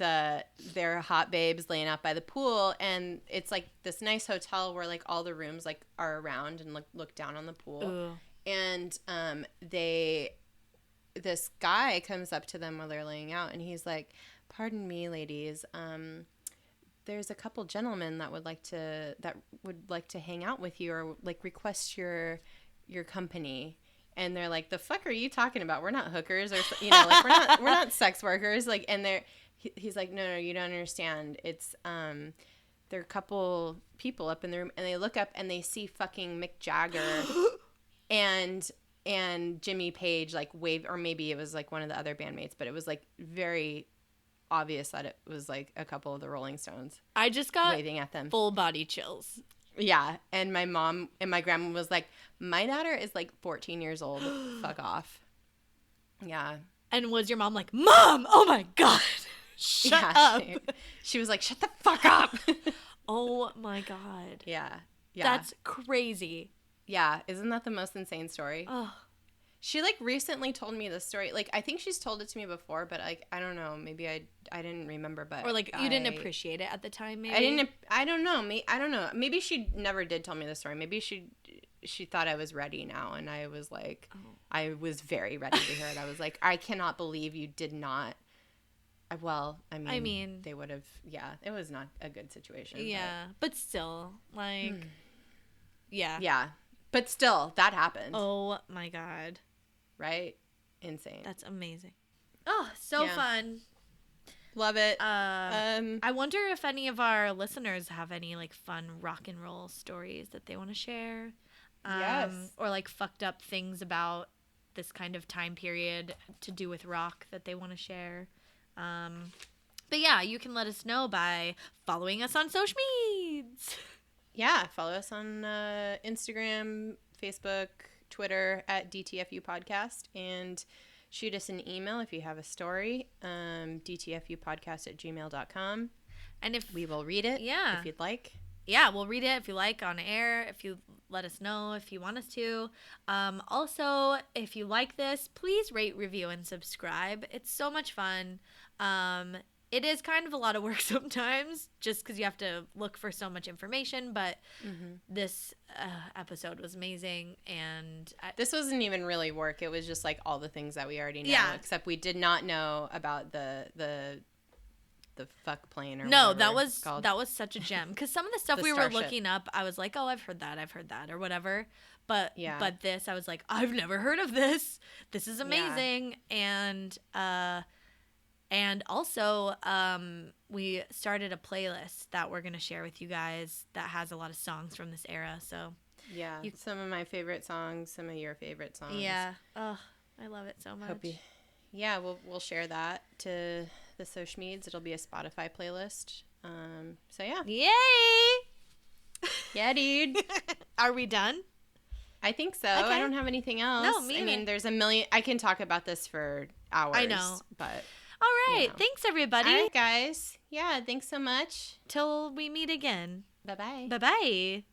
they're hot babes laying out by the pool, and it's like this nice hotel where like all the rooms like are around and look down on the pool. Ooh. And this guy comes up to them while they're laying out, and he's like, "Pardon me, ladies. There's a couple gentlemen that would like to hang out with you, or like request your company." And they're like, "The fuck are you talking about? We're not hookers, or like we're not sex workers." Like, and he's like, "No, you don't understand. It's there are a couple people up in the room," and they look up and they see fucking Mick Jagger and Jimmy Page like wave, or maybe it was like one of the other bandmates, but it was like very obvious that it was like a couple of the Rolling Stones. I just got waving at them. Full body chills. Yeah, and my mom and my grandma was like, "My daughter is like 14 years old. Fuck off." Yeah. And was your mom like, "Mom, oh my God, shut up." She was like, "Shut the fuck up." Oh my God. Yeah. That's crazy. Yeah. Isn't that the most insane story? Oh. She like recently told me this story. Like I think she's told it to me before, but like I don't know. Maybe I didn't remember. But or like you didn't appreciate it at the time. Maybe I don't know. I don't know. Maybe she never did tell me the story. Maybe she thought I was ready now, and I was like, I was very ready to hear it. I was like, I cannot believe you did not. Well, I mean, they would have. Yeah, it was not a good situation. Yeah, but still, like, yeah, but still, that happened. Oh my God. Right? Insane. That's amazing. Oh, so fun. Love it. I wonder if any of our listeners have any like fun rock and roll stories that they want to share. Yes. Or like fucked up things about this kind of time period to do with rock that they want to share. But yeah, you can let us know by following us on social medias. Yeah, follow us on Instagram, Facebook, Twitter at DTFU Podcast, and shoot us an email if you have a story, dtfupodcast@gmail.com. And if we will read it, if you'd like. Yeah, we'll read it if you like on air, if you let us know if you want us to. Also, if you like this, please rate, review, and subscribe. It's so much fun. It is kind of a lot of work sometimes just because you have to look for so much information, but this episode was amazing. And this wasn't even really work. It was just like all the things that we already know, except we did not know about the fuck plane or whatever that was such a gem because some of the stuff we were looking up, I was like, oh, I've heard that or whatever, but this I was like, I've never heard of this is amazing. And also we started a playlist that we're gonna share with you guys that has a lot of songs from this era, so some of my favorite songs, some of your favorite songs. I love it so much. We'll share that to the social medias. It'll be a Spotify playlist. So yeah. Yay! Yeah, dude. Are we done? I think so. Okay. I don't have anything else. No, me either. I mean, there's a million. I can talk about this for hours. I know. But all right. Thanks, everybody. All right, guys. Yeah, thanks so much. Till we meet again. Bye-bye. Bye-bye.